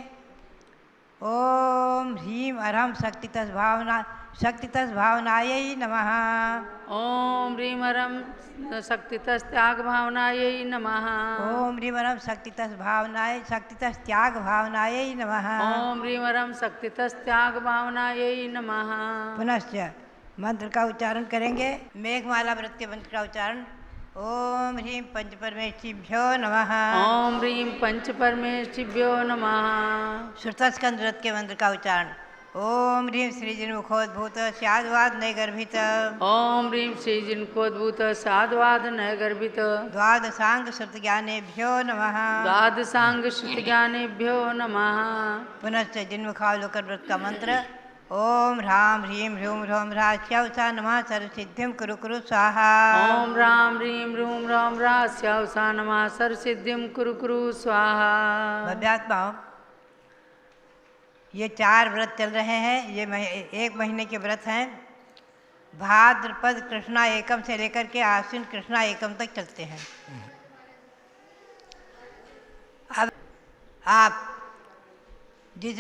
ओम ह्रीं अरहम शक्तितस भावनायै नमः। ओम ह्रीं हरम शक्तितस्त्याग भावनायै नमः। ओम ह्रीं अरहम शक्तितस त्याग भावनायै नमः। ओम ह्रीं हरम शक्तितस्त्याग भावनायै नमः। पुनश्च मंत्र का उच्चारण करेंगे। मेघमाला व्रत के मंत्र का उच्चारण। ओम ह्रीं पंच परमेष्ठिभ्यो नमः। ओम ह्रीं पंच परमेष्ठिभ्यो नमः। श्रुतस्कंद व्रत के मंत्र का उच्चारण। ओम ह्रीं श्रीजिन्मुखोद्भूत स्याद्वाद नैगर्भित। ओम ह्रीं श्रीजिन्मुखोद्भूत स्याद्वाद नैगर्भित। द्वादशांग श्रुतज्ञानेभ्यो नमः। द्वादशांग श्रुतज्ञानेभ्यो नमः। पुनश्च जिन्मुखावलोकन व्रत का मंत्र। ओम ह्रां ह्रीं ह्रूं ह्रौं ह्रास्यावसा नमः सर्वसिद्धिं कुरु कुरु स्वाहा। ओम राम ह्रीं ह्रूं ह्रौं ह्रास्यावसा नमः सर्वसिद्धिं कुरु कुरु स्वाहा। भव्यात्माओं, ये 4 व्रत चल रहे हैं। ये 1 महीने के व्रत हैं। भाद्रपद कृष्णा एकम से लेकर के आश्विन कृष्णा एकम तक चलते हैं। अब आप जिस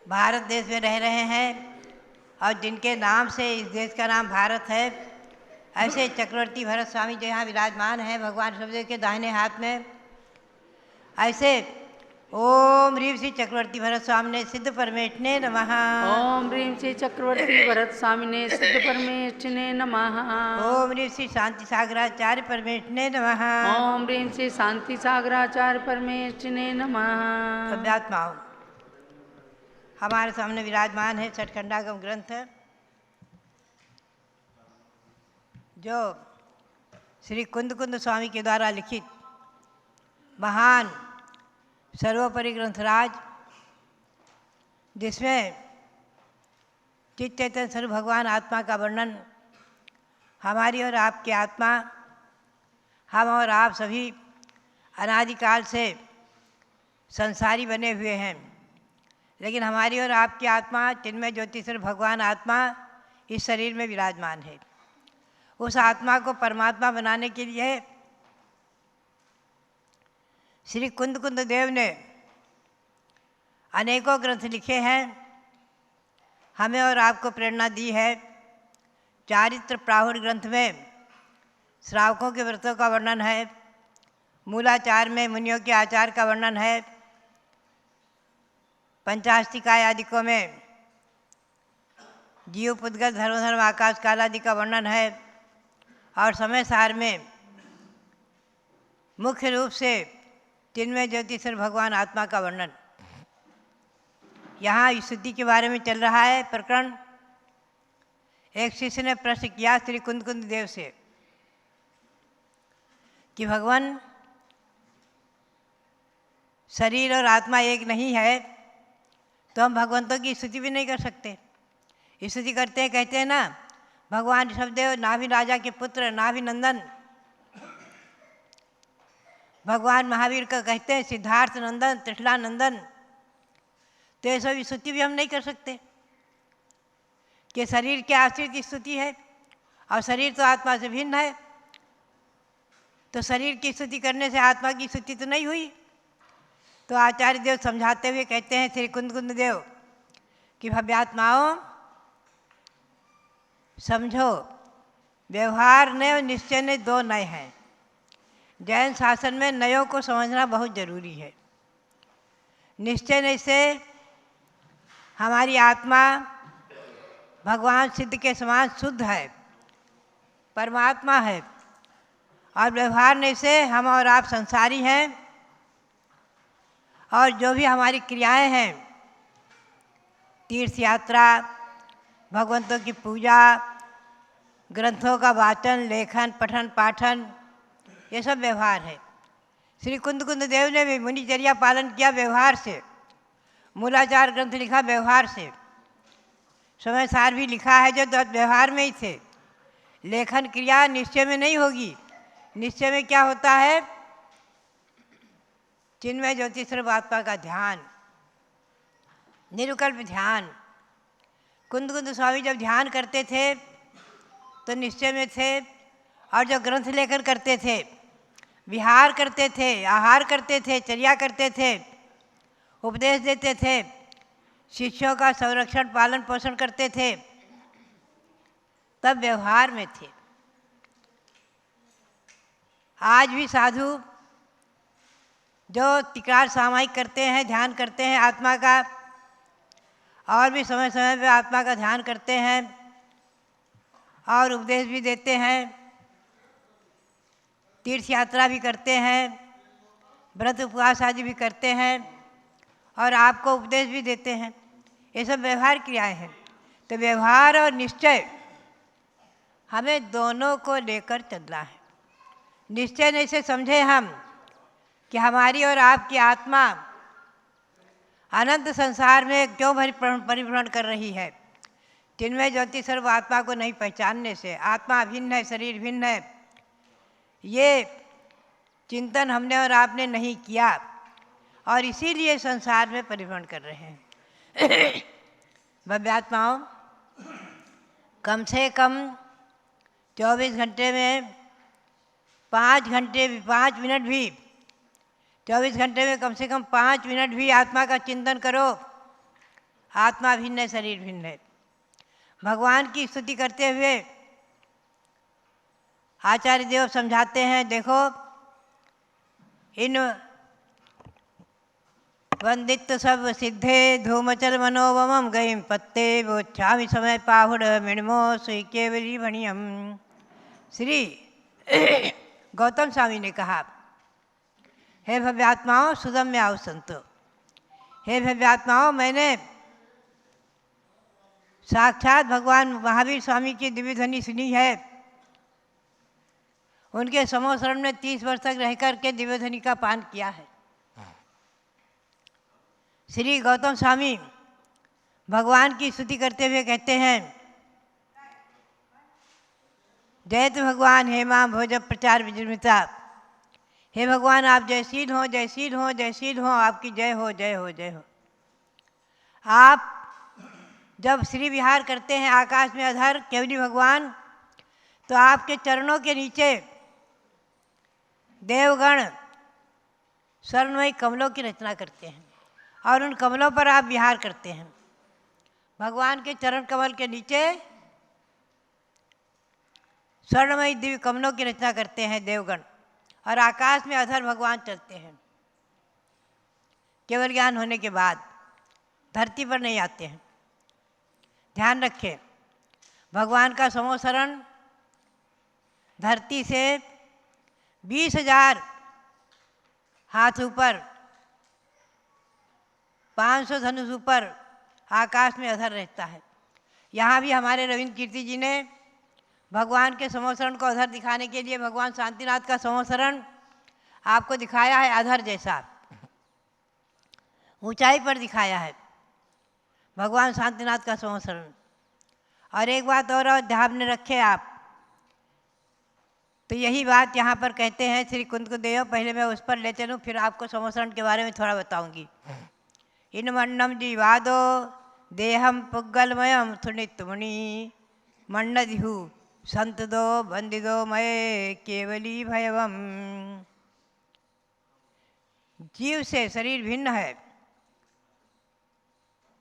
भारत देश में रह रहे हैं और जिनके नाम से इस देश का नाम भारत है, ऐसे चक्रवर्ती भरत स्वामी जो यहाँ विराजमान हैं भगवान शिवदेव के दाहिने हाथ में, ऐसे ओम ह्रीं श्री चक्रवर्ती भरत स्वामिने सिद्ध परमेष्ठिने नमः। ओम ह्रीं श्री चक्रवर्ती भरत स्वामिने सिद्ध परमेष्ठिने नमः। ओम ह्रीं श्री शांति सागराचार्य परमेष्ठिने नमः। ओम ह्रीं श्री शांति सागराचार्य परमेष्ठिने नमः। सभ्यात्माओं, हमारे सामने विराजमान है छठखंडागम ग्रंथ, जो श्री कुंद स्वामी के द्वारा लिखित महान सर्वोपरि ग्रंथराज, जिसमें चित्त चैतन्य स्वरूप भगवान आत्मा का वर्णन, हमारी और आपकी आत्मा, हम और आप सभी अनादिकाल से संसारी बने हुए हैं, लेकिन हमारी और आपकी आत्मा चिन्मय ज्योति स्वरूप भगवान आत्मा इस शरीर में विराजमान है। उस आत्मा को परमात्मा बनाने के लिए श्री कुंद देव ने अनेकों ग्रंथ लिखे हैं, हमें और आपको प्रेरणा दी है। चारित्र प्राहुर ग्रंथ में श्रावकों के व्रतों का वर्णन है, मूलाचार में मुनियों के आचार का वर्णन है, पंचाष्टिकाय आदिकों में जीव पुद्गल धर्म आकाश काल आदि का वर्णन है, और समय सार में मुख्य रूप से चिन्मय ज्योति स्वरूप भगवान आत्मा का वर्णन। यहाँ स्तुति के बारे में चल रहा है प्रकरण। एक शिष्य ने प्रश्न किया श्री कुंद देव से कि भगवान शरीर और आत्मा एक नहीं है, तो हम भगवंतों की स्तुति भी नहीं कर सकते। स्तुति करते हैं, कहते हैं ना, भगवान ऋषभदेव नाभि राजा के पुत्र नाभि नंदन, भगवान महावीर का कहते हैं सिद्धार्थ नंदन त्रिशला नंदन। तो ये सब स्तुति भी हम नहीं कर सकते कि शरीर के आश्रित स्तुति है, और शरीर तो आत्मा से भिन्न है, तो शरीर की स्तुति करने से आत्मा की स्तुति तो नहीं हुई। तो आचार्य देव समझाते हुए कहते हैं श्री कुंद देव कि भव्यात्माओं समझो, व्यवहार नय और निश्चय ने दो नय हैं। जैन शासन में नयों को समझना बहुत जरूरी है। निश्चय नय से हमारी आत्मा भगवान सिद्ध के समान शुद्ध है, परमात्मा है, और व्यवहार नय से हम और आप संसारी हैं, और जो भी हमारी क्रियाएं हैं, तीर्थ यात्रा, भगवंतों की पूजा, ग्रंथों का वाचन लेखन पठन पाठन, ये सब व्यवहार है। श्री कुंद देव ने भी मुनिचर्या पालन किया व्यवहार से, मूलाचार ग्रंथ लिखा व्यवहार से, समय सार भी लिखा है जो व्यवहार में ही थे। लेखन क्रिया निश्चय में नहीं होगी। निश्चय में क्या होता है? चिन्मय ज्योति स्वरूप आत्मा का ध्यान, निरुकल्प ध्यान। कुंद स्वामी जब ध्यान करते थे तो निश्चय में थे, और जो ग्रंथ लेखन करते थे, विहार करते थे, आहार करते थे, चर्या करते थे, उपदेश देते थे, शिष्यों का संरक्षण पालन पोषण करते थे, तब व्यवहार में थे। आज भी साधु जो तिक्रार सामायिक करते हैं, ध्यान करते हैं आत्मा का, और भी समय समय पे आत्मा का ध्यान करते हैं और उपदेश भी देते हैं, तीर्थ यात्रा भी करते हैं, व्रत उपवास आदि भी करते हैं, और आपको उपदेश भी देते हैं। ये सब व्यवहार क्रियाएं हैं। तो व्यवहार और निश्चय हमें दोनों को लेकर चलना है। निश्चय नहीं से समझे हम कि हमारी और आपकी आत्मा अनंत संसार में क्यों परिभ्रमण कर रही है। चिन्मय ज्योति स्वरूप आत्मा को नहीं पहचानने से, आत्मा भिन्न है, शरीर भिन्न है, ये चिंतन हमने और आपने नहीं किया, और इसीलिए संसार में परिभ्रमण कर रहे हैं। भव्यात्माओं, कम से कम 24 घंटे में 5 मिनट भी, 24 घंटे में कम से कम 5 मिनट भी आत्मा का चिंतन करो। आत्मा भिन्न है, शरीर भिन्न है। भगवान की स्तुति करते हुए आचार्य देव समझाते हैं, देखो इन वंदित सब सिद्धे धूमचल मनोवमम गईम पत्ते वोच्छामि समय पाहुड़ मृणमो सुई केवली भणियम। श्री गौतम स्वामी ने कहा, हे भव्यात्माओं सुदम में आओ संतो। हे भव्यात्माओं, मैंने साक्षात भगवान महावीर स्वामी की दिव्य ध्वनि सुनी है। उनके समोशरण में 30 वर्ष तक रह कर के दिव्य ध्वनि का पान किया है। श्री गौतम स्वामी भगवान की स्तुति करते हुए कहते हैं, जयत भगवान हेमा भोज प्रचार विजृंभिता। हे भगवान आप जयशील हो, जयशील हो, जयशील हो, आपकी जय हो, जय हो, जय हो। आप जब श्री विहार करते हैं आकाश में अधर केवली भगवान, तो आपके चरणों के नीचे देवगण स्वर्णमयी कमलों की रचना करते हैं और उन कमलों पर आप विहार करते हैं। भगवान के चरण कमल के नीचे स्वर्णमयी दिव्य कमलों की रचना करते हैं देवगण, और आकाश में अधर भगवान चलते हैं। केवल ज्ञान होने के बाद धरती पर नहीं आते हैं। ध्यान रखें, भगवान का समोसरण धरती से 20,000 हाथ ऊपर, 500 धनुष ऊपर आकाश में अधर रहता है। यहाँ भी हमारे रविंद्र कीर्ति जी ने भगवान के समोसरण को अधर दिखाने के लिए भगवान शांतिनाथ का समोसरण आपको दिखाया है अधर जैसा, ऊंचाई पर दिखाया है भगवान शांतिनाथ का समोसरण। और एक बात और ध्यान में रखें आप, तो यही बात यहाँ पर कहते हैं श्री कुंदकुदेव। पहले मैं उस पर ले चलूँ, फिर आपको समोसरण के बारे में थोड़ा बताऊंगी। इन मन्नम जीवादो देहम पुग्गलमयम थुनित मुनि मन्नदिहु संत दो बंदिदो मय केवली भयवम। जीव से शरीर भिन्न है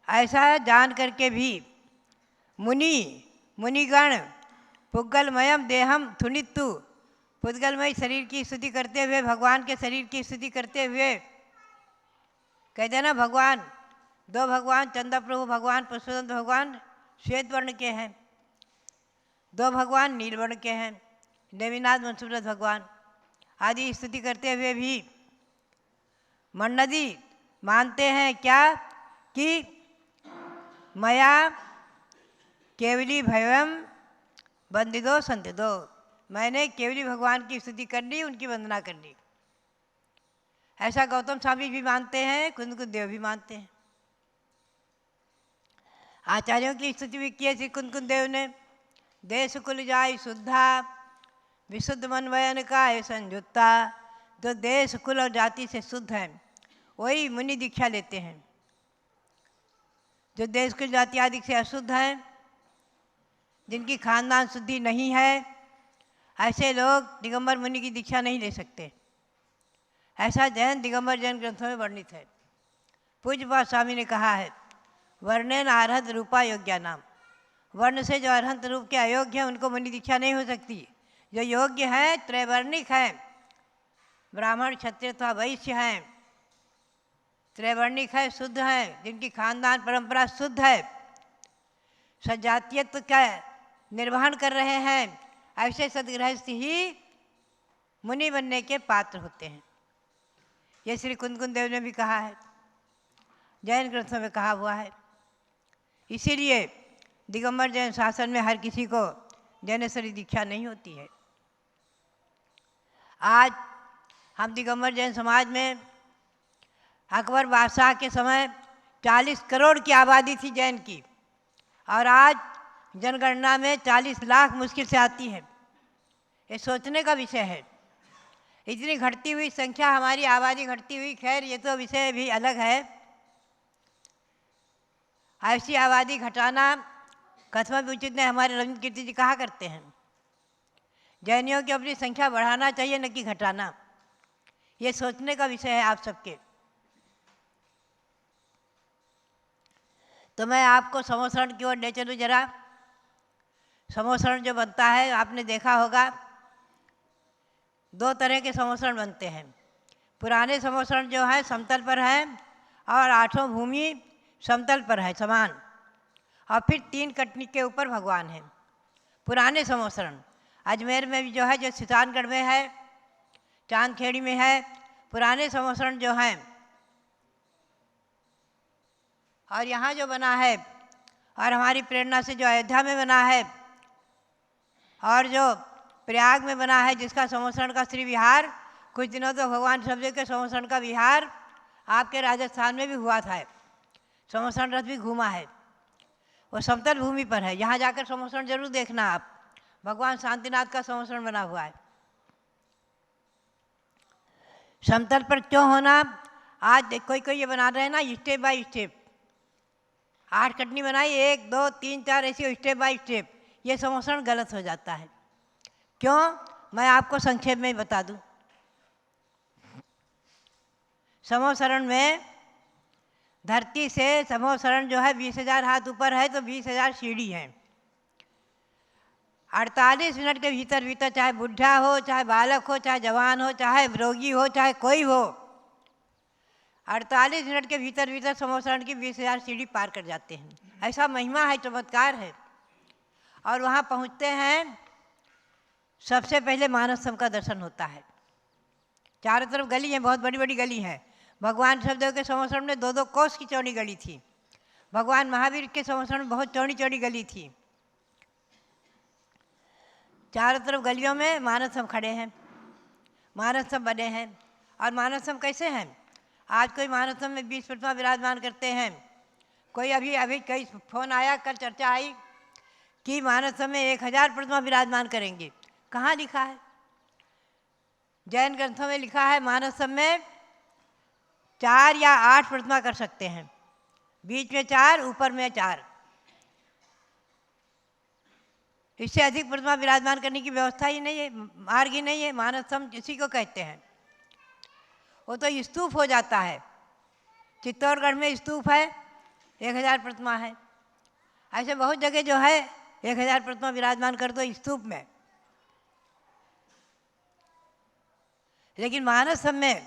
ऐसा जान करके भी मुनिगण पुग्गलमयम देहम थुनितु, पुद्गलमय शरीर की स्तुति करते हुए, भगवान के शरीर की स्तुति करते हुए कहते हैं ना, भगवान दो भगवान चंद्र प्रभु भगवान पुष्पदंत भगवान श्वेत वर्ण के हैं, दो भगवान नील वर्ण के हैं, देवीनाथ मनसुब्रत भगवान आदि स्तुति करते हुए भी मन्नदी मानते हैं क्या कि मया केवली भयम बंदिदो संतिदो, मैंने केवली भगवान की स्तुति कर ली, उनकी वंदना कर ली। ऐसा गौतम स्वामी भी मानते हैं, कुंदकुदेव भी मानते हैं। आचार्यों की स्तुति भी की है श्री कुंदकुदेव ने। देश कुल जाय शुद्धा विशुद्ध मन वयन काय संयुक्ता, जो देश कुल और जाति से शुद्ध हैं वही मुनि दीक्षा लेते हैं। जो देश कुल जाति आदि से अशुद्ध हैं, जिनकी खानदान शुद्धि नहीं है, ऐसे लोग दिगंबर मुनि की दीक्षा नहीं ले सकते। ऐसा जैन दिगंबर जैन ग्रंथों में वर्णित है। पूज्यपाद स्वामी ने कहा है, वर्णेन आरहत रूपा योग्या नाम, वर्ण से जो अरहंत रूप के अयोग्य हैं उनको मुनि दीक्षा नहीं हो सकती। जो योग्य हैं त्रैवर्णिक हैं, ब्राह्मण क्षत्रिय अथवा वैश्य हैं, त्रैवर्णिक है, शुद्ध हैं, जिनकी खानदान परंपरा शुद्ध है, सजातीयत्व का निर्वहन कर रहे हैं, ऐसे सदगृहस्थ ही मुनि बनने के पात्र होते हैं। ये श्री कुंदकुदेव ने भी कहा है, जैन ग्रंथों में कहा हुआ है। इसीलिए दिगंबर जैन शासन में हर किसी को जैनेश्वरी दीक्षा नहीं होती है। आज हम दिगंबर जैन समाज में अकबर बादशाह के समय 40 करोड़ की आबादी थी जैन की, और आज जनगणना में 40 लाख मुश्किल से आती है। ये सोचने का विषय है। इतनी घटती हुई संख्या, हमारी आबादी घटती हुई, खैर ये तो विषय भी अलग है। ऐसी आबादी घटाना कथमा भी उचित नहीं। हमारे रविंद्र कीर्ति जी कहा करते हैं, जैनियों की अपनी संख्या बढ़ाना चाहिए न कि घटाना। ये सोचने का विषय है आप सबके। तो मैं आपको समोसरण की ओर ले चलूँ जरा। समोसरण जो बनता है आपने देखा होगा, 2 तरह के समोसरण बनते हैं। पुराने समोसरण जो है समतल पर है और 8 भूमि समतल पर है समान, और फिर 3 कटनी के ऊपर भगवान है। पुराने समोसरण अजमेर में भी जो है, जो सितानगढ़ में है, चांदखेड़ी में है, पुराने समोसरण जो हैं, और यहाँ जो बना है, और हमारी प्रेरणा से जो अयोध्या में बना है, और जो प्रयाग में बना है जिसका समोसरण का श्री विहार, कुछ दिनों तो भगवान सबदेव के समोसरण का विहार आपके राजस्थान में भी हुआ था। समोसरण रथ भी घूमा है, वो समतल भूमि पर है। यहाँ जाकर समोसरण जरूर देखना आप, भगवान शांतिनाथ का समोसरण बना हुआ है। समतल पर क्यों होना? आज कोई कोई ये बना रहे हैं ना स्टेप बाय स्टेप, 8 कटनी बनाई, 1 2 3 4 ऐसे स्टेप बाय स्टेप, ये समोसरण गलत हो जाता है। क्यों? मैं आपको संक्षेप में ही बता दूं। समोसरण में धरती से समोसरण जो है 20,000 हाथ ऊपर है तो 20,000 सीढ़ी हैं। 48 मिनट के भीतर भीतर चाहे बुढ़ा हो, चाहे बालक हो, चाहे जवान हो, चाहे रोगी हो, चाहे कोई हो, 48 मिनट के भीतर भीतर समोसरण की 20,000 सीढ़ी पार कर जाते हैं। ऐसा महिमा है, चमत्कार है। और वहाँ पहुँचते हैं, सबसे पहले मानव सम का दर्शन होता है। चारों तरफ गली है, बहुत बड़ी बड़ी गली है। भगवान शब्देव के समोसरण में 2-2 कोस की चौड़ी गली थी। भगवान महावीर के समोसरण में बहुत चौड़ी चौड़ी गली थी। चारों तरफ गलियों में मानव सम खड़े हैं, मानव सम बने हैं। और मानव सम कैसे हैं? आज कोई मानव सम में 20 प्रतिमा विराजमान करते हैं। कोई अभी कई फोन आया, कल चर्चा आई कि मानव सम में 1000 प्रतिमा विराजमान करेंगे। कहाँ लिखा है? जैन ग्रंथों में लिखा है मानव सम में 4 या 8 प्रतिमा कर सकते हैं, बीच में 4, ऊपर में 4। इससे अधिक प्रतिमा विराजमान करने की व्यवस्था ही नहीं है, मार्ग ही नहीं है। मानव सम इसी को कहते हैं। वो तो स्तूप हो जाता है। चित्तौड़गढ़ में स्तूप है, 1000 प्रतिमा है। ऐसे बहुत जगह जो है 1000 प्रतिमा विराजमान कर दो स्तूप में। लेकिन मानव सम में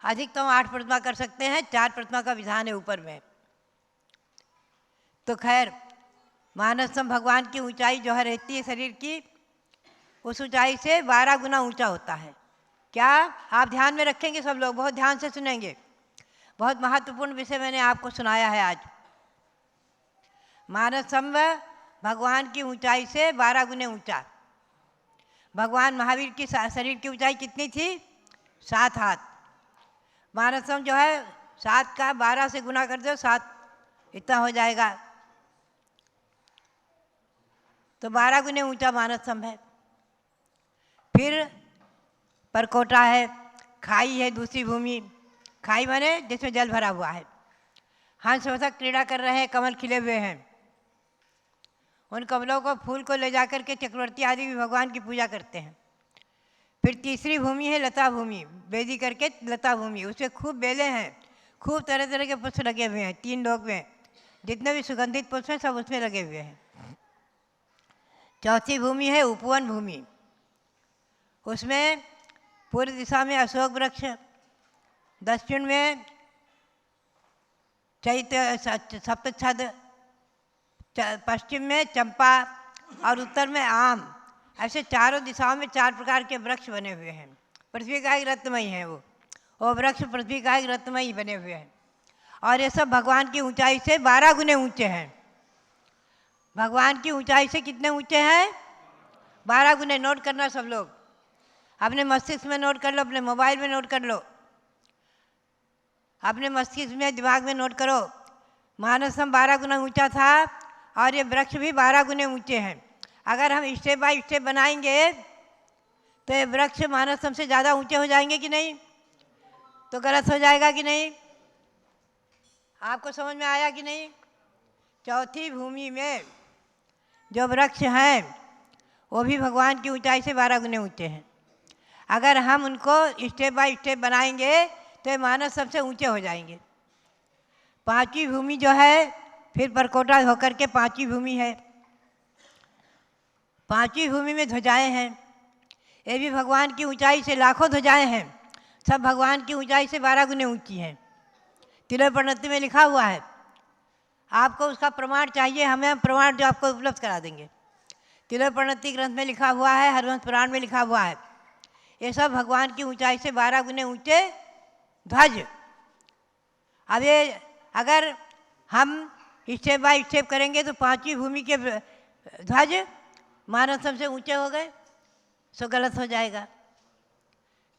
अधिकतम 8 प्रतिमा कर सकते हैं, 4 प्रतिमा का विधान है ऊपर में। तो खैर, मानव सम भगवान की ऊंचाई जो है रहती है शरीर की, उस ऊंचाई से 12 गुना ऊंचा होता है। क्या आप ध्यान में रखेंगे? सब लोग बहुत ध्यान से सुनेंगे। बहुत महत्वपूर्ण विषय मैंने आपको सुनाया है आज। मानव सम भगवान की ऊंचाई से 12 गुने ऊंचा। भगवान महावीर की शरीर की ऊंचाई कितनी थी? 7 हाथ। मानव सम जो है 7 का 12 से गुना कर दो, 7 इतना हो जाएगा। तो 12 गुने ऊंचा मानव सम है। फिर परकोटा है, खाई है, दूसरी भूमि। खाई माने जिसमें जल भरा हुआ है। हंस वसक क्रीड़ा कर रहे हैं, कमल खिले हुए हैं। उन कमलों को, फूल को ले जाकर के चक्रवर्ती आदि भी भगवान की पूजा करते हैं। फिर तीसरी भूमि है लता भूमि, बेदी करके लता भूमि। उसमें खूब बेलें हैं, खूब तरह तरह के पुष्प लगे हुए हैं। 3 लोग में जितने भी सुगंधित पुष्प हैं सब उसमें लगे हुए हैं। चौथी भूमि है उपवन भूमि। उसमें पूर्व दिशा में अशोक वृक्ष, दक्षिण में सप्तछद, पश्चिम में चंपा और उत्तर में आम। ऐसे चारों दिशाओं में 4 प्रकार के वृक्ष बने हुए हैं। पृथ्वी का एक रत्नमयी है वो वृक्ष पृथ्वी का एक रत्नमयी बने हुए हैं। और ये सब भगवान की ऊंचाई से 12 गुने ऊंचे हैं। भगवान की ऊंचाई से कितने ऊंचे हैं? 12 गुने। नोट करना सब लोग, अपने मस्तिष्क में नोट कर लो, अपने मोबाइल में नोट कर लो, अपने मस्तिष्क में, दिमाग में नोट करो। मानव सम 12 गुना ऊंचा था और ये वृक्ष भी 12 गुने ऊंचे हैं। अगर हम स्टेप बाय स्टेप बनाएंगे तो ये वृक्ष मानव सम से ज़्यादा ऊंचे हो जाएंगे कि नहीं? तो गलत हो जाएगा कि नहीं? आपको समझ में आया कि नहीं? चौथी भूमि में जो वृक्ष हैं वो भी भगवान की ऊंचाई से 12 गुने ऊंचे हैं। अगर हम उनको स्टेप बाय स्टेप बनाएंगे तो ये मानव सबसे ऊंचे हो जाएंगे। 5वीं भूमि जो है, फिर परकोटा होकर के 5वीं भूमि है। 5वीं भूमि में ध्वजाएं हैं। ये भी भगवान की ऊंचाई से लाखों ध्वजाएं हैं। सब भगवान की ऊंचाई से 12 गुने ऊंची हैं। तिलोपनति में लिखा हुआ है। आपको उसका प्रमाण चाहिए, हम प्रमाण जो आपको उपलब्ध करा देंगे। तिलोपनति ग्रंथ में लिखा हुआ है, हरवंश पुराण में लिखा हुआ है। ये सब भगवान की ऊंचाई से 12 गुने ऊंचे ध्वज। अब ये अगर हम स्टेप बाय स्टेप करेंगे तो 5वीं भूमि के ध्वज मानव सबसे ऊंचे हो गए, सो गलत हो जाएगा।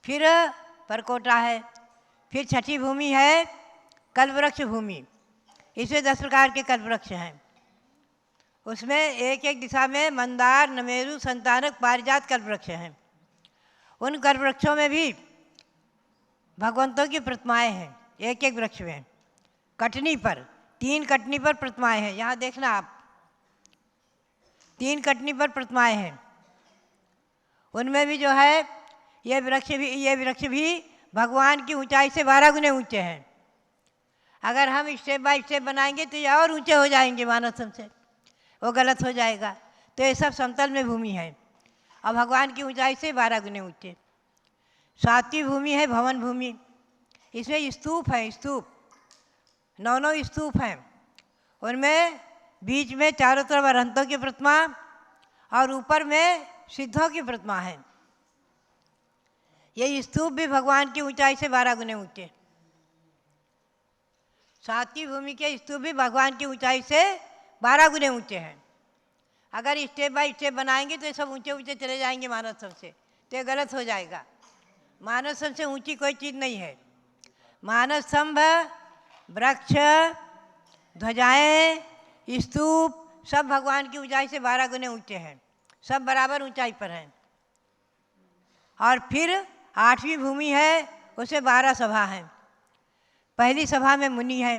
फिर परकोटा है। फिर 6ठी भूमि है कल्पवृक्ष भूमि। इसमें 10 प्रकार के कल्पवृक्ष हैं। उसमें एक एक दिशा में मंदार, नमेरु, संतानक, पारिजात कल्पवृक्ष हैं। उन कल्पवृक्षों में भी भगवंतों की प्रतिमाएं हैं, एक एक वृक्ष में कटनी पर, 3 कटनी पर प्रतिमाएं हैं। यहाँ देखना आप, 3 कटनी पर प्रतिमाएं हैं। उनमें भी जो है ये वृक्ष भी भगवान की ऊंचाई से 12 गुने ऊंचे हैं। अगर हम स्टेप बाय स्टेप बनाएंगे तो ये और ऊंचे हो जाएंगे मानव से, वो गलत हो जाएगा। तो ये सब समतल में भूमि है और भगवान की ऊंचाई से 12 गुने ऊंचे। 7वीं भूमि है भवन भूमि। इसमें स्तूप है, स्तूप 9 स्तूप हैं। उनमें बीच में चारों तरफ अरहंतों की प्रतिमा और ऊपर में सिद्धों की प्रतिमा है। ये स्तूप भी भगवान की ऊंचाई से 12 गुने ऊंचे। 7वीं भूमि के स्तूप भी भगवान की ऊंचाई से 12 गुने ऊंचे हैं। अगर स्टेप बाय स्टेप बनाएंगे तो ये सब ऊंचे ऊंचे चले जाएंगे मानव स्तंभ से, तो ये गलत हो जाएगा। मानव स्तंभ से ऊंची कोई चीज़ नहीं है। मानव स्तंभ, वृक्ष, ध्वजाएं, स्तूप सब भगवान की ऊंचाई से 12 गुने ऊंचे हैं, सब बराबर ऊंचाई पर हैं। और फिर 8वीं भूमि है, उसमें 12 सभा हैं। पहली सभा में मुनि हैं,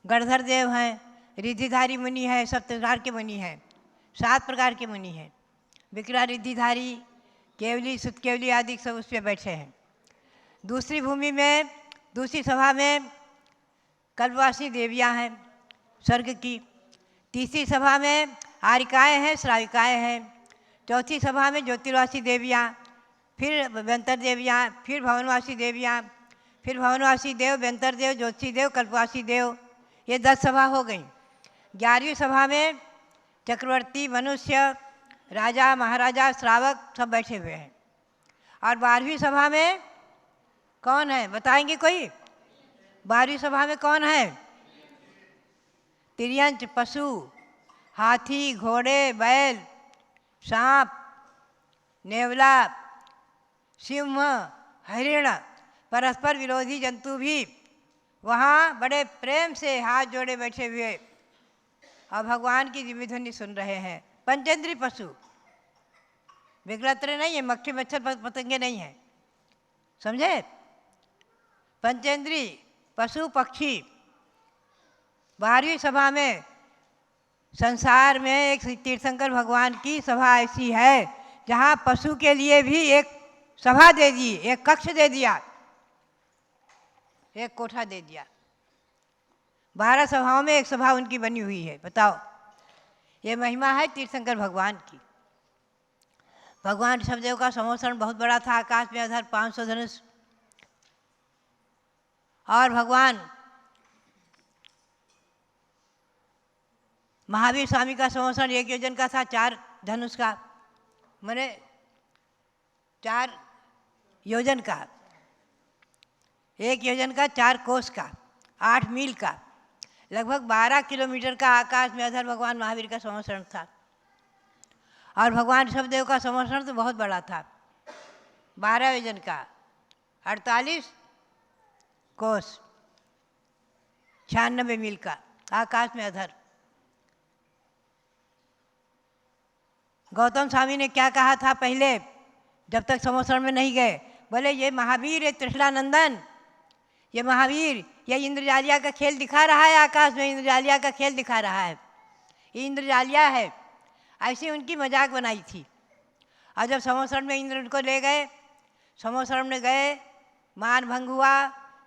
गणधर देव हैं, रिद्धिधारी मुनि है, सब प्रकार के मुनि हैं, 7 प्रकार के मुनि हैं। विकरा, रिद्धिधारी, केवली, सुतकेवली आदि सब उस पर बैठे हैं। दूसरी भूमि में, दूसरी सभा में कल्पवासी देवियाँ हैं स्वर्ग की। तीसरी सभा में आरिकाएँ हैं, श्राविकाएँ हैं। चौथी सभा में ज्योतिर्वासी देवियाँ, फिर व्यंतर देवियाँ, फिर भवनवासी देवियाँ, फिर भवनवासी देव, व्यंतर देव, ज्योतिषी देव, कल्पवासी देव। ये 10 सभा हो गई। 11वीं सभा में चक्रवर्ती, मनुष्य, राजा, महाराजा, श्रावक सब बैठे हुए हैं। और 12वीं सभा में कौन है बताएंगे कोई? 12वीं सभा में कौन है? तिर्यंच, पशु, हाथी, घोड़े, बैल, सांप, नेवला, सिंह, हरिण, परस्पर विरोधी जंतु भी वहाँ बड़े प्रेम से हाथ जोड़े बैठे हुए और भगवान की दिव्य ध्वनि सुन रहे हैं। पंचेंद्रीय पशु, विकलत्र नहीं है, मक्खी मच्छर पतंगे नहीं हैं, समझे? पंचेंद्रीय पशु पक्षी। 12वीं सभा में संसार में एक तीर्थंकर भगवान की सभा ऐसी है जहाँ पशु के लिए भी एक सभा दे दी, एक कक्ष दे दिया, एक कोठा दे दिया। 12 सभाओं में एक सभा उनकी बनी हुई है। बताओ, ये महिमा है तीर्थंकर भगवान की। भगवान शब्देव का समोसरण बहुत बड़ा था, आकाश में अधर 500 धनुष। और भगवान महावीर स्वामी का समोसरण 1 योजन का था, 4 धनुष का, मैंने 4 योजन का, 1 योजन का, 4 कोस का, 8 मील का, लगभग 12 किलोमीटर का आकाश में अधर भगवान महावीर का समोसरण था। और भगवान शब्देव का समोसरण तो बहुत बड़ा था, 12 योजन का, 48 कोस, 96 मील का, आकाश में अधर। गौतम स्वामी ने क्या कहा था पहले, जब तक समोसरण में नहीं गए? बोले ये महावीर, ये त्रिशलानंदन, ये महावीर, ये इंद्रजालिया का खेल दिखा रहा है, आकाश में इंद्रजालिया का खेल दिखा रहा है, ये इंद्रजालिया है। ऐसी उनकी मजाक बनाई थी। और जब समोसरण में इंद्र उनको ले गए, समोसरण में गए, मान भंग हुआ,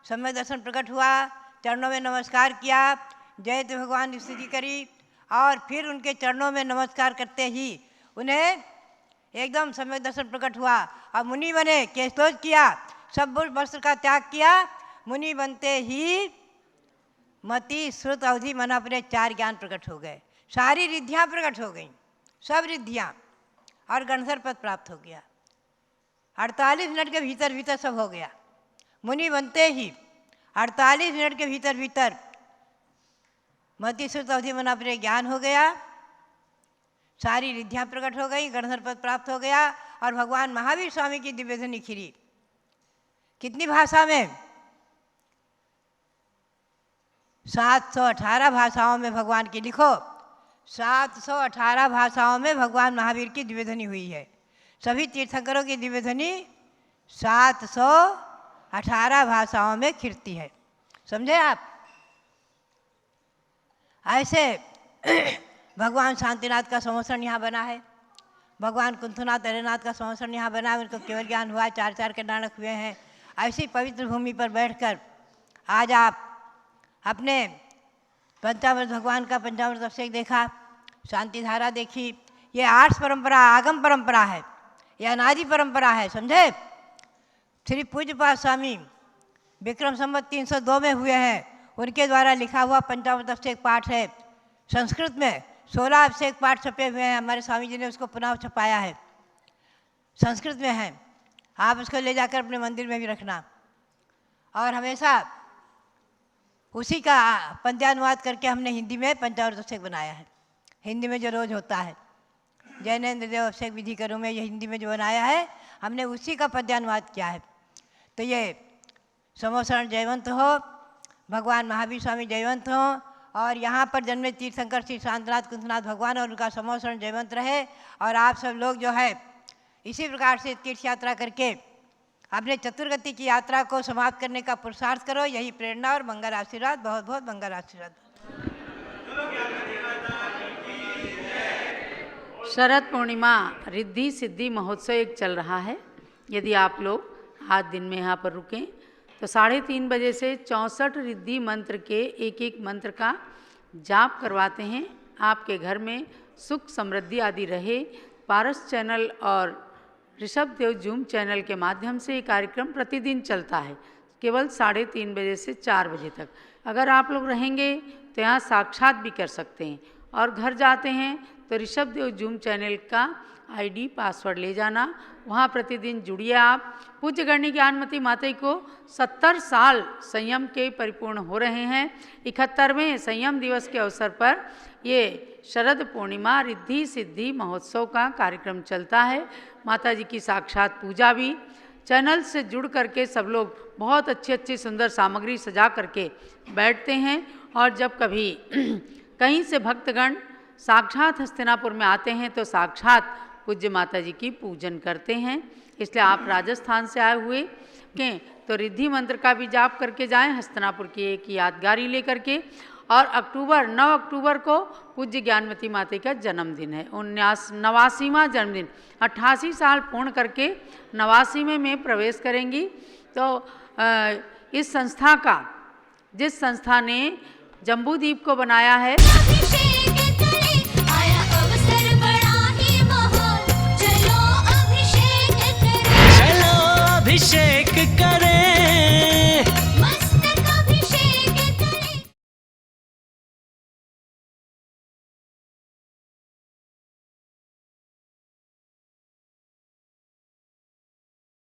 सम्यक दर्शन प्रकट हुआ, चरणों में नमस्कार किया, जय तो भगवान की स्तुति करी, और फिर उनके चरणों में नमस्कार करते ही उन्हें एकदम सम्यक दर्शन प्रकट हुआ और मुनि बने, केशलोज किया, सब वस्त्र का त्याग किया। मुनि बनते ही मति, श्रुत, अवधि, मन अपने 4 ज्ञान प्रकट हो गए, सारी रिद्धियाँ प्रकट हो गईं, सब रिद्धियाँ, और गणधर पद प्राप्त हो गया। 48 मिनट के भीतर भीतर सब हो गया। मुनि बनते ही 48 मिनट के भीतर भीतर मति, श्रुत, अवधि, मन अपने ज्ञान हो गया, सारी रिद्धियाँ प्रकट हो गई, गणधर पद प्राप्त हो गया, और भगवान महावीर स्वामी की दिव्य ध्वनि खिरी। कितनी भाषा में? 718 भाषाओं में भगवान की, लिखो 718 भाषाओं में भगवान महावीर की दिव्य ध्वनि हुई है। सभी तीर्थंकरों की दिव्य ध्वनि 18 भाषाओं में कीर्ति है। समझे आप? ऐसे भगवान शांतिनाथ का संवत्सरण यहाँ बना है, भगवान कुंथुनाथ अरेनाथ का संवत्सरण यहाँ बना है, उनको केवल ज्ञान हुआ है, 4 के नानक हुए हैं। ऐसी पवित्र भूमि पर बैठकर आज आप अपने पंचामृत भगवान का पंचामृत अभिषेक देखा, शांति धारा देखी। ये आर्ष परंपरा, आगम परंपरा है, ये अनादि परंपरा है। समझे? श्री पूज्यपाद स्वामी विक्रम संवत 302 में हुए हैं, उनके द्वारा लिखा हुआ पंचामृत अभिषेक पाठ है। संस्कृत में 16 अभिषेक पाठ छपे हुए हैं, हमारे स्वामी जी ने उसको पुनः छपाया है, संस्कृत में है। आप उसको ले जाकर अपने मंदिर में भी रखना, और हमेशा उसी का पद्यानुवाद करके हमने हिंदी में पंचामृत अभिषेक बनाया है। हिंदी में जो रोज होता है जैनेन्द्र देव अभिषेक विधि करो में, ये हिंदी में जो बनाया है हमने उसी का पद्यानुवाद किया है। तो ये संवत्सरण जयवंत हो, भगवान महावीर स्वामी जयवंत हो, और यहाँ पर जन्मे तीर्थंकर श्री शांतनाथ कुंथनाथ भगवान और उनका संवत्सरण जयवंत रहे। और आप सब लोग जो है इसी प्रकार से तीर्थ यात्रा करके अपने चतुर्गति की यात्रा को समाप्त करने का पुरुषार्थ करो। यही प्रेरणा और मंगल आशीर्वाद, बहुत बहुत मंगल आशीर्वाद। शरद पूर्णिमा रिद्धि सिद्धि महोत्सव एक चल रहा है। यदि आप लोग आज दिन में यहाँ पर रुकें तो 3:30 बजे से 64 रिद्धि मंत्र के एक मंत्र का जाप करवाते हैं। आपके घर में सुख समृद्धि आदि रहे। पारस चैनल और ऋषभ देव जूम चैनल के माध्यम से ये कार्यक्रम प्रतिदिन चलता है, केवल 3:30 बजे से 4 बजे तक। अगर आप लोग रहेंगे तो यहाँ साक्षात भी कर सकते हैं, और घर जाते हैं तो ऋषभ देव जूम चैनल का ID पासवर्ड ले जाना, वहाँ प्रतिदिन जुड़िए आप। पूज्य गणनी ज्ञानमती माता को 70 साल संयम के परिपूर्ण हो रहे हैं। 71वें संयम दिवस के अवसर पर ये शरद पूर्णिमा रिद्धि सिद्धि महोत्सव का कार्यक्रम चलता है। माता जी की साक्षात पूजा भी। चैनल से जुड़ करके सब लोग बहुत अच्छी सुंदर सामग्री सजा करके बैठते हैं, और जब कभी कहीं से भक्तगण साक्षात हस्तिनापुर में आते हैं तो साक्षात पूज्य माता जी की पूजन करते हैं। इसलिए आप राजस्थान से आए हुए हैं तो रिद्धि मंत्र का भी जाप करके जाएं, हस्तिनापुर की एक यादगारी लेकर के। और 9 अक्टूबर को पूज्य ज्ञानमती माता का जन्मदिन है, 89वां जन्मदिन। 88 साल पूर्ण करके 89वें में प्रवेश करेंगी। तो इस संस्था का, जिस संस्था ने जम्बूद्वीप को बनाया है, अभिषेक करे आया अवसर बड़ा ही महान, चलो अभिषेक करे, चलो अभिषेक करें।